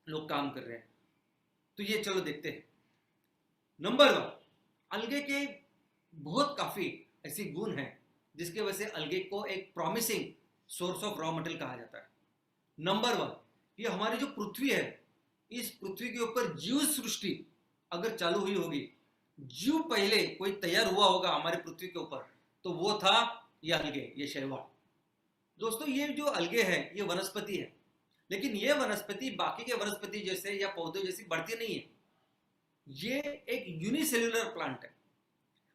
लोग काम कर रहे हैं, तो ये चलो देखते हैं। नंबर 1, अलगे के बहुत काफी ऐसी गुण हैं जिसके वजह से अलगे को एक promising source of raw material कहा जाता है। नंबर 1, ये हमारी जो पृथ्वी है, इस पृथ्वी के ऊपर जीव सृष्टि अगर चालू हुई होगी, जीव पहले कोई तैयार हुआ होगा हमारे पृथ्वी के ऊपर, तो वो था ये अलगे, ये शैवाल। दोस्तों, ये जो अलगे है ये वनस्पति है, लेकिन ये वनस्पति बाकी के वनस्पति जैसे या पौधे जैसी बढ़ती नहीं है। ये एक यूनिसेल्युलर प्लांट है।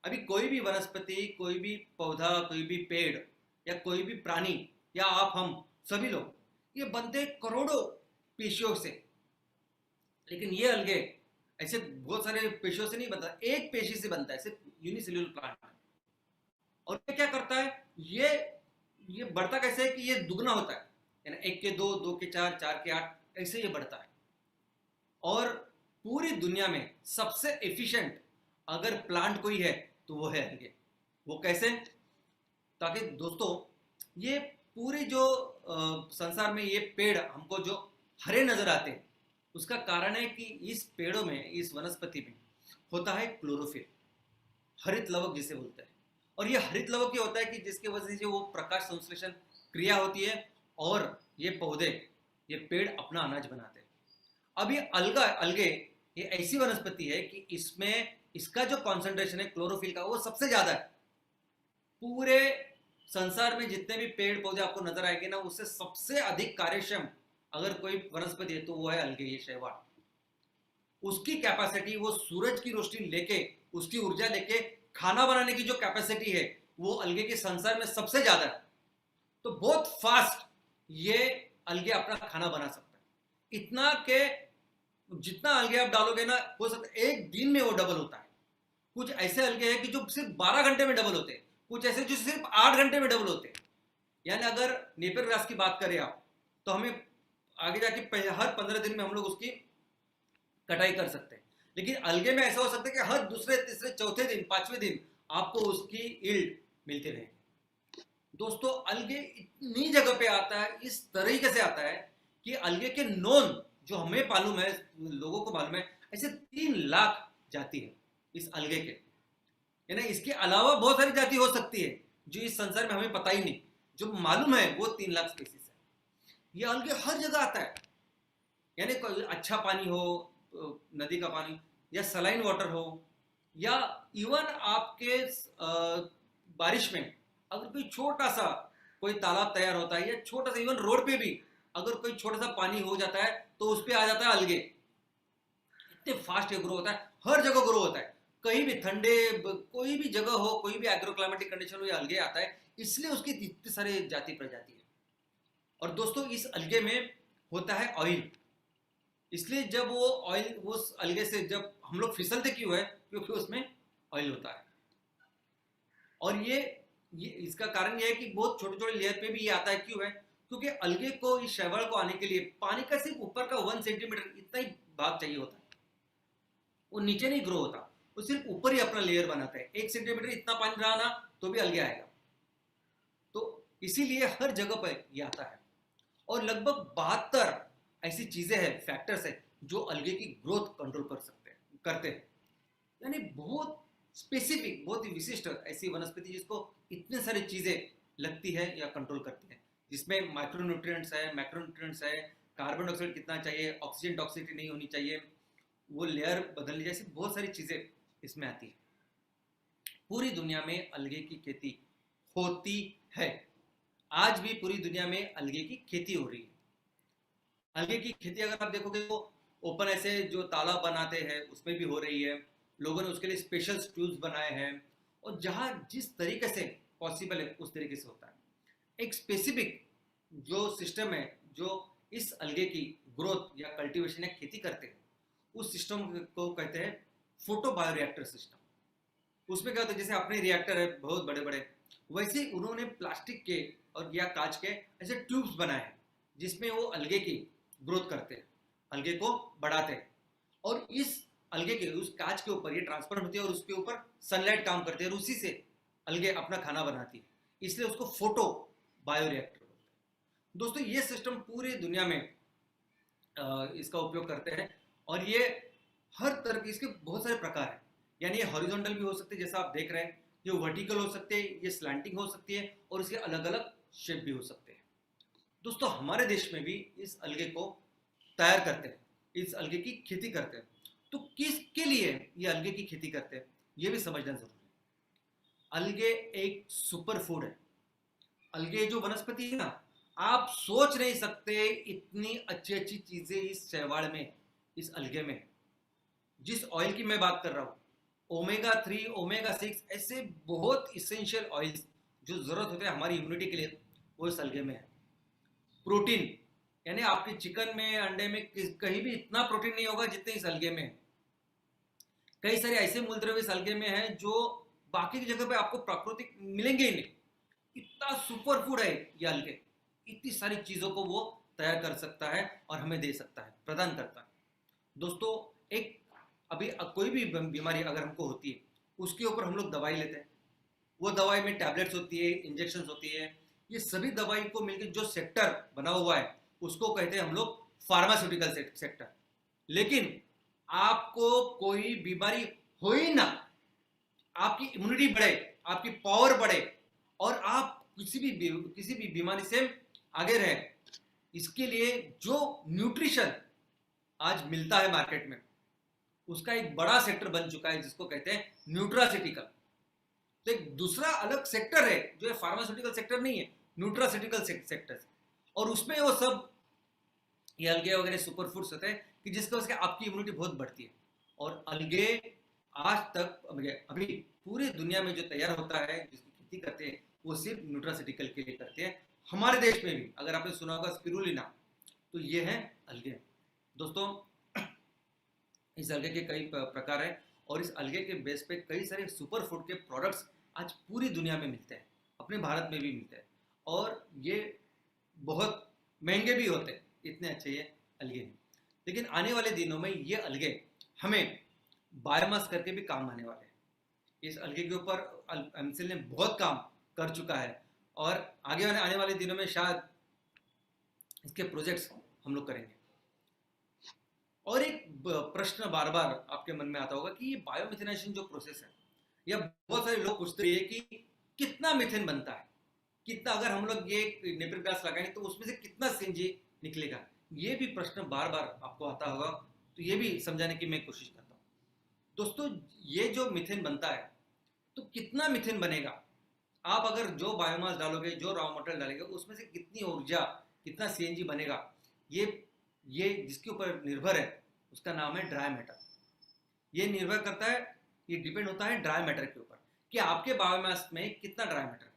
अभी कोई भी वनस्पति, कोई भी पौधा, कोई भी पेड़ या कोई भी प्राणी या आप हम सभी लोग, ये बनते करोड़ों पेशियों से, लेकिन ये अलगे ऐसे बहुत सारे पेशियों से नहीं बनता, एक पेशी से बनता है, सिर्फ यूनिसेल्युलर प्लांट। और ये क्या करता है, ये बढ़ता कैसे है कि ये दुगना होता है, यानी 1 के 2, 2 के 4, 4 के 8, ऐसे ये बढ़ता है। और पूरी दुनिया में सबसे एफिशिएंट अगर प्लांट कोई है तो वो है अलगे। वो कैसे, ताकि दोस्तों ये पूरे जो संसार में ये पेड़ हमको जो हरे नजर आते हैं, उसका कारण है कि इस पेड़ों में, इस वनस्पति में होता है क्लोरोफिल, हरित लवक जिसे बोलते हैं। और ये हरित लवक ये होता है कि जिसके वजह से वो प्रकाश संश्लेषण क्रिया होती है और ये पौधे, ये पेड़ अपना अनाज बनाते हैं। अब ये अलगे ये ऐसी वनस्पति है कि इसमें इसका जो कॉन्सेंट्रेशन है क्लोरोफिल का, वो सबसे ज्यादा है। पूरे संसार में जितने भी पेड़ पौधे आपको नजर आएंगे ना, उससे सबसे अधिक कार्यक्षम अगर कोई वनस्पति है तो वो है अलगे, ये शैवाल। उसकी कैपेसिटी, वो सूरज की रोशनी लेके, उसकी ऊर्जा लेके खाना बनाने की जो कैपेसिटी है, वो अलगे के संसार में सबसे ज्यादा है। तो बहुत फास्ट ये अलगे अपना खाना बना सकता है, इतना के जितना अलगे आप डालोगे ना, हो सकता है 1 दिन में वो डबल होता है। कुछ ऐसे अलगे हैं कि जो सिर्फ 12 घंटे में डबल होते हैं, कुछ ऐसे जो सिर्फ 8 घंटे में डबल होते हैं। यानी अगर नेपियर ग्रास की बात करें आप, तो हमें आगे जाके हर 15 दिन में हम लोग उसकी कटाई कर सकते हैं। लेकिन अलगे में ऐसा हो सकता है कि हर दूसरे, तीसरे, चौथे दिन, 5वें दिन आपको उसकी यील्ड मिलती रहे। दोस्तों, अलगे इतनी जगह पे आता है, इस तरीके से आता है कि अलगे के नॉन, जो हमें मालूम है, लोगों को मालूम है, ऐसे 3 लाख जाति है इस अलगे के। यानी इसके अलावा बहुत सारी जाति हो सकती है, जो इस संसार में हमें पता ही नहीं, जो मालूम है वो 3 लाख स्पीसीज है। ये अलगे हर जगह आता है, यानी कोई अच्छा पानी हो, नदी का पानी, या सलाइन वाटर हो, या इवन आपके बारिश में अगर कोई छोटा सा कोई तालाब तैयार होता है, या छोटा सा इवन रोड पे भी अगर कोई छोटा सा पानी हो जाता है तो उस पर आ जाता है अलगे। इतने फास्ट ये ग्रो होता है, हर जगह ग्रो होता है, कहीं भी ठंडे कोई भी जगह हो, कोई भी एग्रोक्लाइमेटिक कंडीशन हो, ये अलगे आता है, इसलिए उसकी इतने सारे जाति प्रजाति है। और दोस्तों इस अलगे में होता है ऑयल, इसलिए जब वो ऑयल उस अलगे से जब हम लोग फिसलते क्यों है, क्योंकि उसमें ऑयल होता है। और ये इसका कारण ये है कि बहुत छोटे छोटे लेयर पे भी ये आता है, क्यों है, क्योंकि अलगे को इस शैवाल को आने के लिए पानी का सिर्फ ऊपर का 1 सेंटीमीटर इतना ही भाग चाहिए होता है, वो नीचे नहीं ग्रो होता, वो सिर्फ ऊपर ही अपना लेयर बनाता है। 1 सेंटीमीटर इतना पानी रहा ना तो भी अलगे आएगा, तो इसीलिए हर जगह पर ये आता है। और लगभग 72 ऐसी चीजें हैं, फैक्टर्स है, जो अलगे की ग्रोथ कंट्रोल करते हैं। यानी बहुत स्पेसिफिक, बहुत ही विशिष्ट ऐसी वनस्पति जिसको इतने सारी चीजें लगती है या कंट्रोल करती है, जिसमें माइक्रोन्यूट्रिएंट्स है, मैक्रोन्यूट्रिएंट्स है, कार्बन डाइऑक्साइड कितना चाहिए, ऑक्सीजन टॉक्सिसिटी नहीं होनी चाहिए, वो लेयर बदलनी, जैसी बहुत सारी चीजें इसमें आती है। पूरी दुनिया में अलगे की खेती होती है, आज भी पूरी दुनिया में अलगे की खेती हो रही है। अलगे की खेती अगर आप देखोगे तो ओपन ऐसे जो तालाब बनाते हैं उसमें भी हो रही है, लोगों ने उसके लिए स्पेशल ट्यूब्स बनाए हैं, और जहाँ जिस तरीके से पॉसिबल है उस तरीके से होता है। एक स्पेसिफिक जो सिस्टम है जो इस अलगे की ग्रोथ या कल्टीवेशन या खेती करते हैं, उस सिस्टम को कहते हैं फोटो बायोरिएक्टर सिस्टम। उसमें क्या होता है, जैसे अपने रिएक्टर है बहुत बड़े बड़े, वैसे ही उन्होंने प्लास्टिक के और या कांच के ऐसे ट्यूब्स बनाए हैं, जिसमें वो अलगे की ग्रोथ करते हैं, अलगे को बढ़ाते हैं, और इस अलगे के उस कांच के ऊपर ये ट्रांसफर होती है, और उसके ऊपर सनलाइट काम करती है, और उसी से अलगे अपना खाना बनाती है, इसलिए उसको फोटो बायोरिएक्टर बोलते हैं। दोस्तों ये सिस्टम पूरी दुनिया में इसका उपयोग करते हैं, और ये हर तरह के इसके बहुत सारे प्रकार हैं। यानी ये हॉरिजॉन्टल भी हो सकते हैं जैसा आप देख रहे हैं, ये वर्टिकल हो सकते हैं, ये स्लैंटिंग हो सकती है, और इसके अलग अलग शेप भी हो सकते हैं। दोस्तों हमारे देश में भी इस अलगे को तैयार करते हैं, इस अलगे की खेती करते हैं। तो किसके लिए ये अलगे की खेती करते हैं, ये भी समझना जरूरी है। अलगे एक सुपर फूड है। अलगे जो वनस्पति है ना, आप सोच नहीं सकते इतनी अच्छी अच्छी चीजें इस शैवाल में, इस अलगे में। जिस ऑयल की मैं बात कर रहा हूं, ओमेगा 3, ओमेगा 6, ऐसे बहुत इसेंशियल ऑयल्स जो जरूरत होते हैं हमारी इम्यूनिटी के लिए, वो इस अलगे में है। प्रोटीन, यानी आपके चिकन में, अंडे में कहीं भी इतना प्रोटीन नहीं होगा जितने इस अलगे में है। कई सारे ऐसे मूलद्रव्य इस अलगे में है जो बाकी की जगह पे आपको प्राकृतिक मिलेंगे ही नहीं। इतना सुपर फूड है ये अलगे, इतनी सारी चीजों को वो तैयार कर सकता है और हमें दे सकता है, प्रदान करता है। दोस्तों एक अभी कोई भी बीमारी अगर हमको होती है, उसके ऊपर हम लोग दवाई लेते हैं, वो दवाई में टैबलेट्स होती है, इंजेक्शन होती है, ये सभी दवाई को मिलकर जो सेक्टर बना हुआ है उसको कहते हैं हम लोग फार्मास्यूटिकल सेक्टर। लेकिन आपको कोई बीमारी हो ही ना, आपकी इम्यूनिटी बढ़े, आपकी पावर बढ़े, और आप किसी भी बीमारी से आगे रहे, इसके लिए जो न्यूट्रिशन आज मिलता है मार्केट में, उसका एक बड़ा सेक्टर बन चुका है जिसको कहते हैं न्यूट्रासिटिकल। तो एक दूसरा अलग सेक्टर है जो फार्मास्यूटिकल सेक्टर नहीं है, न्यूट्रासिटिकल सेक्टर, और उसमें वो सब ये अलगे वगैरह सुपर फूड्स होते हैं कि जिसकी वजह से आपकी इम्यूनिटी बहुत बढ़ती है। और अलगे आज तक अभी पूरी दुनिया में जो तैयार होता है, जिसकी खेती करते हैं, वो सिर्फ न्यूट्रासिटिकल के लिए करते हैं। हमारे देश में भी अगर आपने सुना होगा स्पिरुलिना, तो ये है अलगे। दोस्तों इस अलगे के कई प्रकार हैं, और इस अलगे के बेस पे कई सारे सुपर फूड के प्रोडक्ट्स आज पूरी दुनिया में मिलते हैं, अपने भारत में भी मिलते हैं, और ये बहुत महंगे भी होते हैं, इतने अच्छे ये अलगे हैं। लेकिन आने वाले दिनों में ये अलगे हमें बायोमास करके भी काम आने वाले हैं। इस अलगे के ऊपर एमसीएल ने बहुत काम कर चुका है, और आगे आने वाले दिनों में शायद इसके प्रोजेक्ट्स हम लोग करेंगे। और एक प्रश्न बार बार आपके मन में आता होगा कि ये बायोमिथेनाइजेशन जो प्रोसेस है, या बहुत सारे लोग पूछते हैं कि कितना मीथेन बनता है, कितना, अगर हम लोग ये नेपियर ग्रास लगाएंगे तो उसमें से कितना सीएनजी निकलेगा, ये भी प्रश्न बार बार आपको आता होगा, तो ये भी समझाने की मैं कोशिश करता हूँ। दोस्तों, ये जो मीथेन बनता है तो कितना मीथेन बनेगा, आप अगर जो बायोमास डालोगे, जो रॉ मटेरियल डालेंगे, उसमें से कितनी ऊर्जा, कितना सीएनजी बनेगा, ये ये जिसके ऊपर निर्भर है उसका नाम है ड्राई मैटर। ये निर्भर करता है, ये डिपेंड होता है ड्राई मैटर के ऊपर कि आपके बायोमास में कितना ड्राई मैटर है।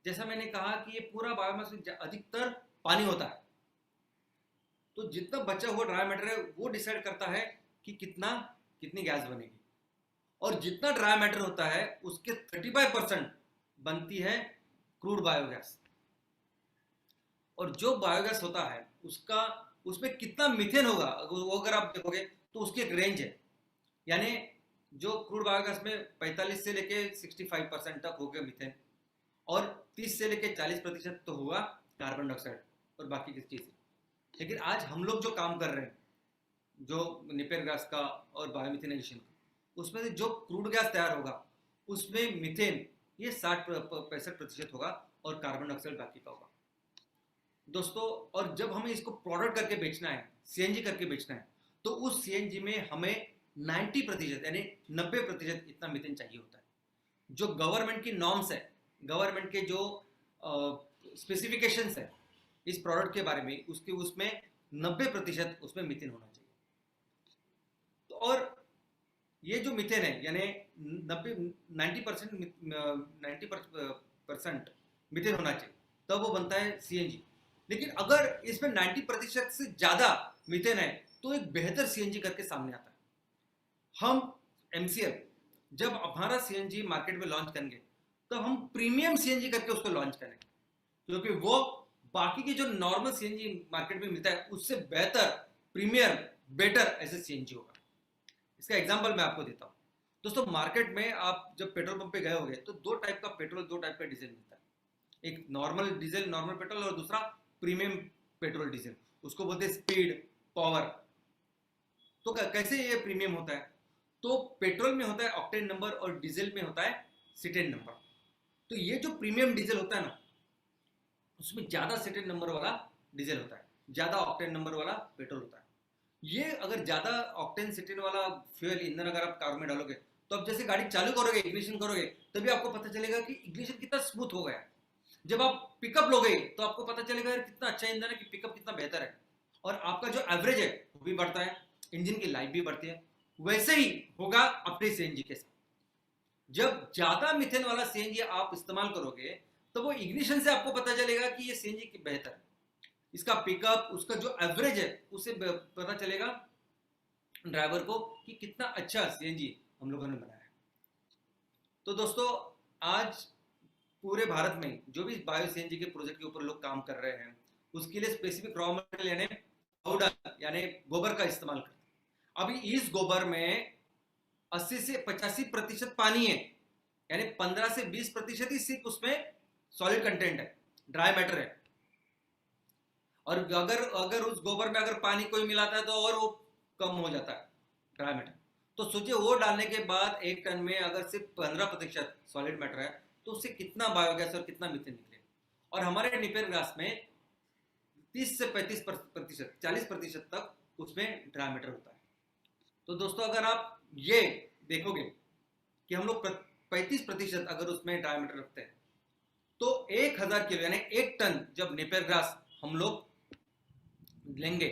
जैसा मैंने कहा कि ये पूरा बायोमास में अधिकतर पानी होता है, तो जितना बचा हुआ ड्राई मैटर है वो डिसाइड करता है कि कितनी गैस बनेगी। और जितना ड्राई मैटर होता है उसके 35% बनती है क्रूड बायोगैस। और जो बायोगैस होता है उसमें कितना मीथेन होगा, वो अगर आप देखोगे तो उसकी एक रेंज है। यानी जो क्रूड बायोगैस में 45 से लेके 65% तक हो गया मीथेन, और 30 से लेके 40% तो होगा कार्बन डाइऑक्साइड और बाकी की चीज़ें। लेकिन आज हम लोग जो काम कर रहे हैं, जो नेपियर गैस का और बायोमिथेनाइजेशन का, उसमें से जो क्रूड गैस तैयार होगा उसमें मीथेन ये 60-65% होगा और कार्बन डाइऑक्साइड बाकी का होगा दोस्तों। और जब हमें इसको प्रोडक्ट करके बेचना है, सीएनजी करके बेचना है, तो उस सीएनजी में हमें 90% यानी 90% इतना मीथेन चाहिए होता है। जो गवर्नमेंट की नॉर्म्स है, गवर्नमेंट के जो स्पेसिफिकेशंस है इस प्रोडक्ट के बारे में, उसमें 90% उसमें मीथेन होना चाहिए। तो और ये जो मीथेन है यानी 90% मीथेन होना चाहिए, तब वो बनता है सीएनजी। लेकिन अगर इसमें 90% से ज़्यादा मीथेन है तो एक बेहतर सीएनजी करके सामने आता है। हम एमसीएल जब हमारा सीएनजी मार्केट में लॉन्च करेंगे तो हम प्रीमियम सीएनजी करके उसको लॉन्च करेंगे, क्योंकि वो बाकी के जो नॉर्मल सीएनजी मार्केट में मिलता है उससे बेहतर, प्रीमियम, बेटर ऐसे सीएनजी होगा। इसका एग्जांपल मैं आपको देता हूँ दोस्तों। मार्केट में आप जब पेट्रोल पंप पे गए होंगे तो दो टाइप का पेट्रोल, दो टाइप का डीजल मिलता है। एक नॉर्मल डीजल, नॉर्मल पेट्रोल, और दूसरा प्रीमियम पेट्रोल डीजल, उसको बोलते हैं स्पीड, पावर। तो कैसे ये प्रीमियम होता है, तो पेट्रोल में होता है ऑक्टेन नंबर और डीजल में होता है सीटेन नंबर। तो ये जो प्रीमियम डीजल होता है ना, उसमें ज्यादा सीटेन नंबर वाला डीजल होता है, ज्यादा ऑक्टेन नंबर वाला पेट्रोल होता है। ये अगर ज्यादा ऑक्टेन सीटेन वाला फ्यूल ईंधन अगर आप कार में डालोगे तो आप जैसे गाड़ी चालू करोगे, इग्निशन करोगे, तभी आपको पता चलेगा कि इग्निशन कितना स्मूथ हो गया। जब आप पिकअप लोगे तो आपको पता चलेगा यार कितना अच्छा ईंधन है, कि पिकअप कितना बेहतर है, और आपका जो एवरेज है वो भी बढ़ता है, इंजन की लाइफ भी बढ़ती है। वैसे ही होगा अपने सीएनजी के साथ। जब ज्यादा मीथेन वाला सीएनजी आप इस्तेमाल करोगे तो वो इग्निशन से आपको पता चलेगा कि ये सीएनजी बेहतर है, इसका पिकअप, उसका जो एवरेज है उससे पता चलेगा ड्राइवर को कि कितना अच्छा सीएनजी हम लोगों ने बनाया है। तो दोस्तों, आज पूरे भारत में जो भी बायो सीएनजी के प्रोजेक्ट के ऊपर लोग काम कर रहे हैं, उसके लिए स्पेसिफिक रॉ मटेरियल यानी पाउडर यानी गोबर का इस्तेमाल करते हैं। अभी इस गोबर में 80 से 85% पानी है, यानी 15 से 20% ही सिर्फ उसमें सॉलिड कंटेंट है, ड्राई मैटर है। और अगर उस गोबर में अगर पानी कोई मिलाता है तो और वो कम हो जाता है ड्राई मैटर। तो सोचिए वो डालने के बाद 1 टन में अगर सिर्फ 15% सॉलिड मैटर है तो उससे कितना बायोगैस और कितना मीथेन निकलेगा। और हमारे नेपियर ग्रास में 30 से 35%, 40% तक उसमें ड्राई मैटर होता है। तो दोस्तों, अगर आप ये देखोगे कि हम लोग 35% अगर उसमें ड्राई मैटर रखते हैं तो 1000 किलो यानी 1 टन जब नेपियर ग्रास हम लोग लेंगे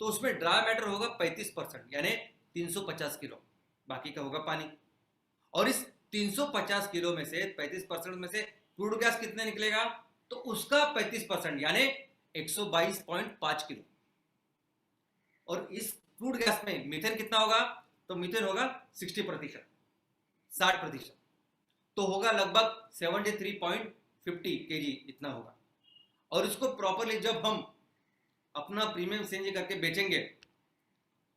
तो उसमें ड्राई मैटर होगा 35% यानी 350 किलो, बाकी का होगा पानी। और इस 350 किलो में से 35% में से क्रूड गैस कितने निकलेगा, तो उसका 35% यानी 122.5 किलो। और इस क्रूड गैस में मीथेन कितना होगा, तो मीथेन होगा 60%, 60%, तो होगा लगभग 73.50 केजी इतना होगा। और इसको प्रॉपरली जब हम अपना प्रीमियम सीएनजी करके बेचेंगे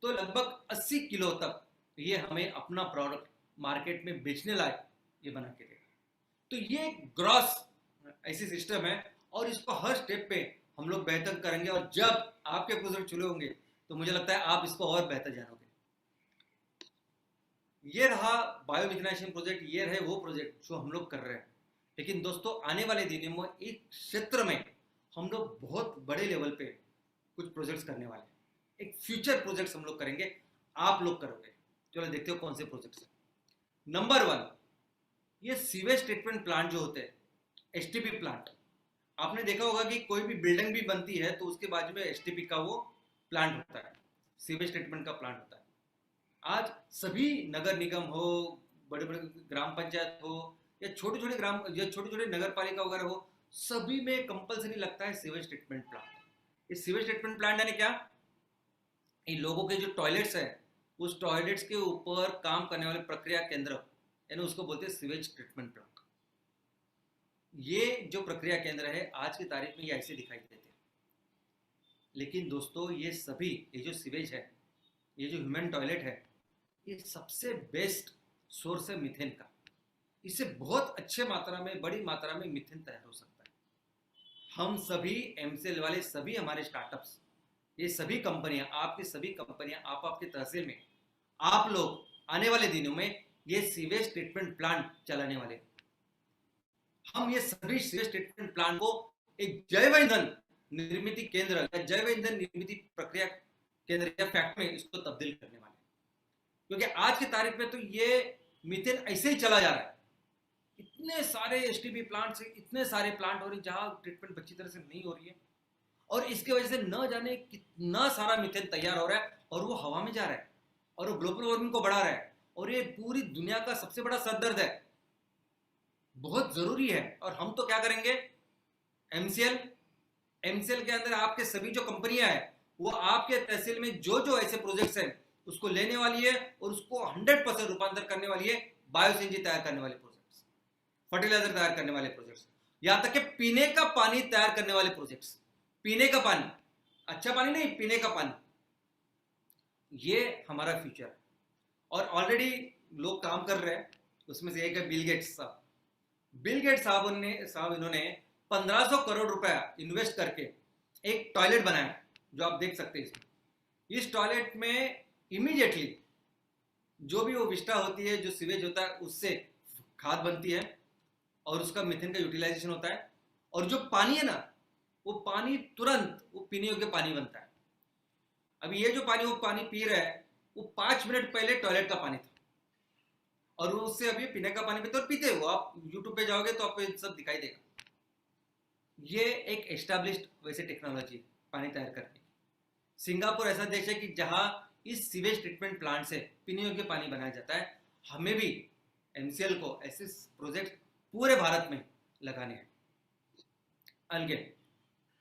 तो लगभग 80 किलो तक ये हमें अपना प्रोडक्ट मार्केट में बेचने लायक ये बना के देगा। तो ये ग्रॉस ऐसी सिस्टम है और इसको हर स्टेप पे हम लोग बेहतर करेंगे। और जब आपके प्रोजेक्ट चुने होंगे तो मुझे लगता है आप इसको और बेहतर जानोगे। ये रहा बायोमिथेनाइजेशन प्रोजेक्ट, ये रहे वो प्रोजेक्ट जो हम लोग कर रहे हैं। लेकिन दोस्तों आने वाले दिनों में इस क्षेत्र में हम लोग बहुत बड़े लेवल पे कुछ प्रोजेक्ट्स करने वाले हैं। एक फ्यूचर प्रोजेक्ट्स हम लोग करेंगे, आप लोग करोगे। चलो देखते हो कौन से प्रोजेक्ट्स हैं। नंबर 1, ये सीवेज ट्रीटमेंट प्लांट जो होते हैं, एसटीपी प्लांट। आपने देखा होगा कि कोई भी बिल्डिंग भी बनती है तो उसके बाजू में एसटीपी का वो प्लांट होता है, सीवेज ट्रीटमेंट का प्लांट होता है। आज सभी नगर निगम हो, बड़े बड़े ग्राम पंचायत हो, या छोटे छोटे ग्राम या छोटे छोटे नगर पालिका वगैरह हो, सभी में कंपलसरी लगता है सीवेज ट्रीटमेंट प्लांट। इस सीवेज ट्रीटमेंट प्लांट यानी क्या, इन लोगों के जो टॉयलेट्स है उस टॉयलेट्स के ऊपर काम करने वाले प्रक्रिया केंद्र, यानी उसको बोलते हैं सीवेज ट्रीटमेंट प्लांट। ये जो प्रक्रिया केंद्र है आज की तारीख में ये ऐसे दिखाई देते हैं। लेकिन दोस्तों ये सभी, ये जो सीवेज है, ये जो ह्यूमन टॉयलेट है, ये सबसे बेस्ट सोर्स है मीथेन का। इससे बहुत अच्छे मात्रा में, बड़ी मात्रा में मीथेन तैयार हो सकता है। हम सभी एमसीएल वाले सभी हमारे स्टार्टअप्स, ये सभी कंपनियां, आपकी सभी कंपनियां, आप आपके तहसील में, आप लोग आने वाले दिनों में ये सीवेज ट्रीटमेंट प्लांट चलाने वाले हैं। हम ये सभी सीवेज ट्रीटमेंट प्लांट को एक जैव ईंधन निर्मित केंद्र या जैव ईंधन निर्मित प्रक्रिया केंद्र या फैक्ट्री में इसको तब्दील करने वाले हैं। क्योंकि आज की तारीख में तो ये मीथेन ऐसे ही चला जा रहा है। इतने सारे एसटीपी प्लांट से इतने सारे प्लांट हो रहे हैं जहां ट्रीटमेंट अच्छी तरह से नहीं हो रही है, और इसके वजह से न जाने कितना सारा मीथेन तैयार हो रहा है और वो हवा में जा रहा है और वो ग्लोबल वार्मिंग को बढ़ा रहा है, और ये पूरी दुनिया का सबसे बड़ा सरदर्द है, बहुत जरूरी है। और हम तो क्या करेंगे, एमसीएल एमसीएल के अंदर आपके सभी जो कंपनियां हैं वो आपके तहसील में जो जो ऐसे प्रोजेक्ट्स हैं उसको लेने वाली है और उसको 100% रूपांतर करने वाली है बायो सीएनजी तैयार करने वाले प्रोजेक्ट्स, फर्टिलाइजर तैयार करने वाले प्रोजेक्ट्स, यहां तक कि पीने का पानी तैयार करने वाले प्रोजेक्ट्स। पीने का पानी, अच्छा पानी नहीं, पीने का पानी, ये हमारा फ्यूचर है। और ऑलरेडी लोग काम कर रहे हैं। उसमें से एक है बिल गेट्स साहब। बिल गेट्स साहब इन्होंने 1500 करोड़ रुपया इन्वेस्ट करके एक टॉयलेट बनाया, जो आप देख सकते हैं इसमें। इस टॉयलेट में इमीडिएटली जो भी वो विष्टा होती है, जो सीवेज होता है, उससे खाद बनती है और उसका मीथेन का यूटिलाइजेशन होता है, और जो पानी है ना, वो पानी तुरंत वो पीने योग्य पानी बनता है। अभी ये जो पानी वो पानी पी रहा है वो 5 मिनट पहले टॉयलेट का पानी था, और वो उससे अभी पीने का पानी पीते और पीते हो। आप यूट्यूब पे जाओगे तो आपको सब दिखाई देगा। ये एक एस्टैब्लिश्ड वैसे टेक्नोलॉजी पानी तैयार करने की। सिंगापुर ऐसा देश है कि जहां इस सीवेज ट्रीटमेंट प्लांट से पीने योग्य पानी बनाया जाता है। हमें भी एमसीएल को ऐसे प्रोजेक्ट पूरे भारत में लगाने हैं। अलगे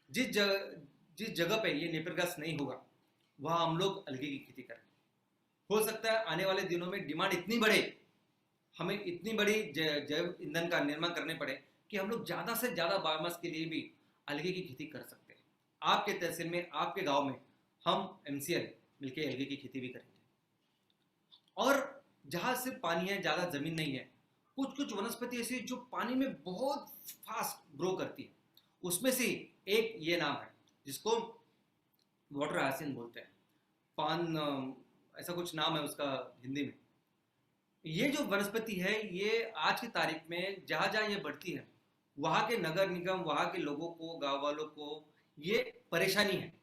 जिस जगह पे ये नेपियर घास नहीं होगा वहां हम लोग अलगे की खेती करें। हो सकता है आने वाले दिनों में डिमांड इतनी बढ़े, हमें इतनी बड़ी जैव ईंधन का निर्माण करने पड़े कि हम लोग ज़्यादा से ज़्यादा बायोमास के लिए भी अलगे की खेती कर सकते हैं। आपके तहसील में, आपके गांव में हम एमसीएल मिलके अलगे की खेती भी करेंगे। और जहाँ सिर्फ पानी है, ज़्यादा ज़मीन नहीं है, कुछ कुछ वनस्पति ऐसी जो पानी में बहुत फास्ट ग्रो करती है। उसमें से एक ये नाम है जिसको वाटर हायसिंथ बोलते हैं, पान, ऐसा कुछ नाम है उसका हिंदी में। ये जो वनस्पति है ये आज की तारीख में जहाँ जहाँ ये बढ़ती है वहाँ के नगर निगम, वहाँ के लोगों को, गांव वालों को ये परेशानी है,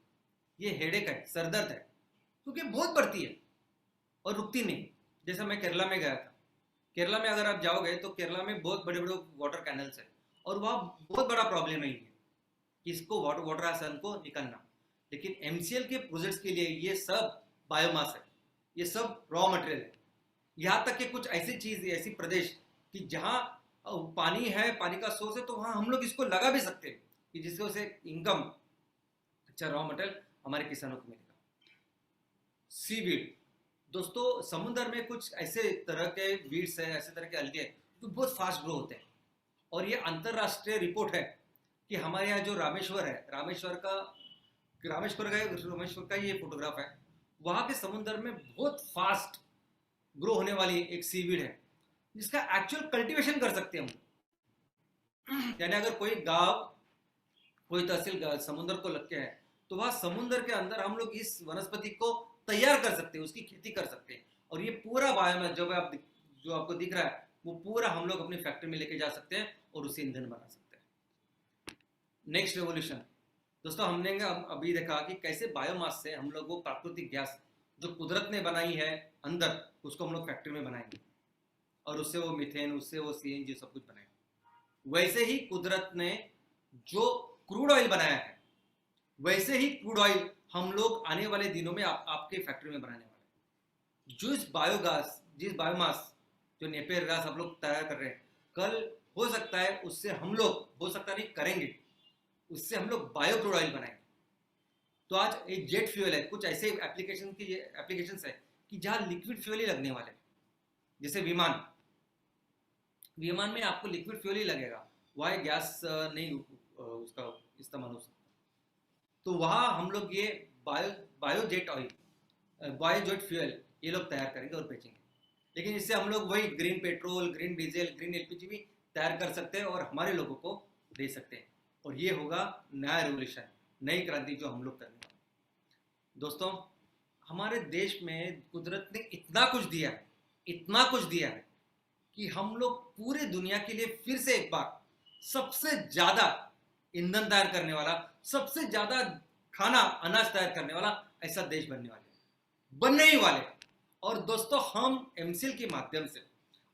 ये हेडेक है, सरदर्द है, क्योंकि बहुत बढ़ती है और रुकती नहीं। जैसे मैं केरला में गया था, केरला में अगर आप जाओगे तो केरला में बहुत बड़े बड़े वाटर कैनल्स है और वहाँ बहुत बड़ा प्रॉब्लम है कि इसको वाटर हायसिंथ को निकलना। लेकिन एमसीएल के प्रोजेक्ट्स के लिए ये सब बायोमास है, ये सब रॉ मटेरियल है। यहाँ तक कि कुछ ऐसी चीज, ऐसी प्रदेश कि जहाँ पानी है, पानी का सोर्स है, तो वहाँ हम लोग इसको लगा भी सकते हैं कि जिससे उसे इनकम, अच्छा रॉ मटेरियल हमारे किसानों को मिलेगा। सीवीड दोस्तों, समुद्र में कुछ ऐसे तरह के वीड्स है, ऐसे तरह के अलगे जो बहुत फास्ट ग्रो होते हैं। और ये अंतरराष्ट्रीय रिपोर्ट है कि हमारे यहाँ जो रामेश्वर है, रामेश्वर का ये फोटोग्राफ है, वहाँ के समुद्र में बहुत फास्ट ग्रो होने वाली एक सीवीड है जिसका एक्चुअल कल्टीवेशन कर सकते हैं हम। यानी अगर कोई गांव, कोई तहसील समुद्र को लग के है तो वह समुद्र के अंदर हम लोग इस वनस्पति को तैयार कर सकते हैं, उसकी खेती कर सकते हैं। और ये पूरा बायोमास जो आपको दिख रहा है वो पूरा हम लोग अपनी फैक्ट्री में लेके जा सकते हैं और उसे ईंधन बना सकते हैं। नेक्स्ट रेवोल्यूशन दोस्तों, हमने अभी देखा कि कैसे बायोमास से हम लोग वो प्राकृतिक गैस जो कुदरत ने बनाई है अंदर, उसको हम लोग फैक्ट्री में बनाएंगे और उससे वो मीथेन, उससे वो सीएनजी सब कुछ बनाएंगे। वैसे ही कुदरत ने जो क्रूड ऑयल बनाया है, वैसे ही क्रूड ऑयल हम लोग आने वाले दिनों में आपके फैक्ट्री में बनाने वाले हैं। जिस बायोमास जो नेपियर गैस आप लोग तैयार कर रहे हैं, कल हो सकता है उससे हम लोग, हो सकता नहीं करेंगे, उससे हम लोग बायो क्रूड ऑयल बनाएंगे। तो आज एक जेट फ्यूल है, कुछ ऐसे एप्लीकेशन है कि जहां लिक्विड फ्यूल ही लगने वाले हैं। जैसे विमान में आपको लिक्विड फ्यूल ही लगेगा, वहाँ गैस नहीं उसका इस्तेमाल हो सकता। तो वहाँ हम लोग ये बायोजेट फ्यूल ये लोग तैयार करेंगे और बेचेंगे। लेकिन इससे हम लोग वही green vitriol, green diesel, green LPG भी तैयार कर सकते हैं और हमारे लोगों को दे सकते हैं। और ये होगा नया रेवोल्यूशन, नई क्रांति जो हम लोग करने वाले हैं। दोस्तों, हमारे देश में कुदरत ने इतना कुछ दिया है कि हम लोग पूरे दुनिया के लिए फिर से एक बार सबसे ज्यादा ईंधन तैयार करने वाला, सबसे ज्यादा खाना अनाज तैयार करने वाला ऐसा देश बनने ही वाले। और दोस्तों, हम एमसीएल के माध्यम से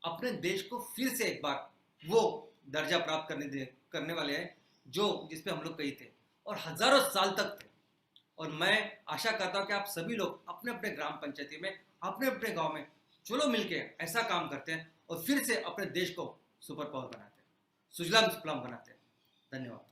अपने देश को फिर से एक बार वो दर्जा प्राप्त करने वाले हैं जो जिसपे हम लोग कही थे और हजारों साल तक थे। और मैं आशा करता हूं कि आप सभी लोग अपने अपने ग्राम पंचायती में, अपने अपने गांव में चलो मिलके ऐसा काम करते हैं और फिर से अपने देश को सुपर पावर बनाते हैं, सुजलाम सुफलाम बनाते हैं। धन्यवाद।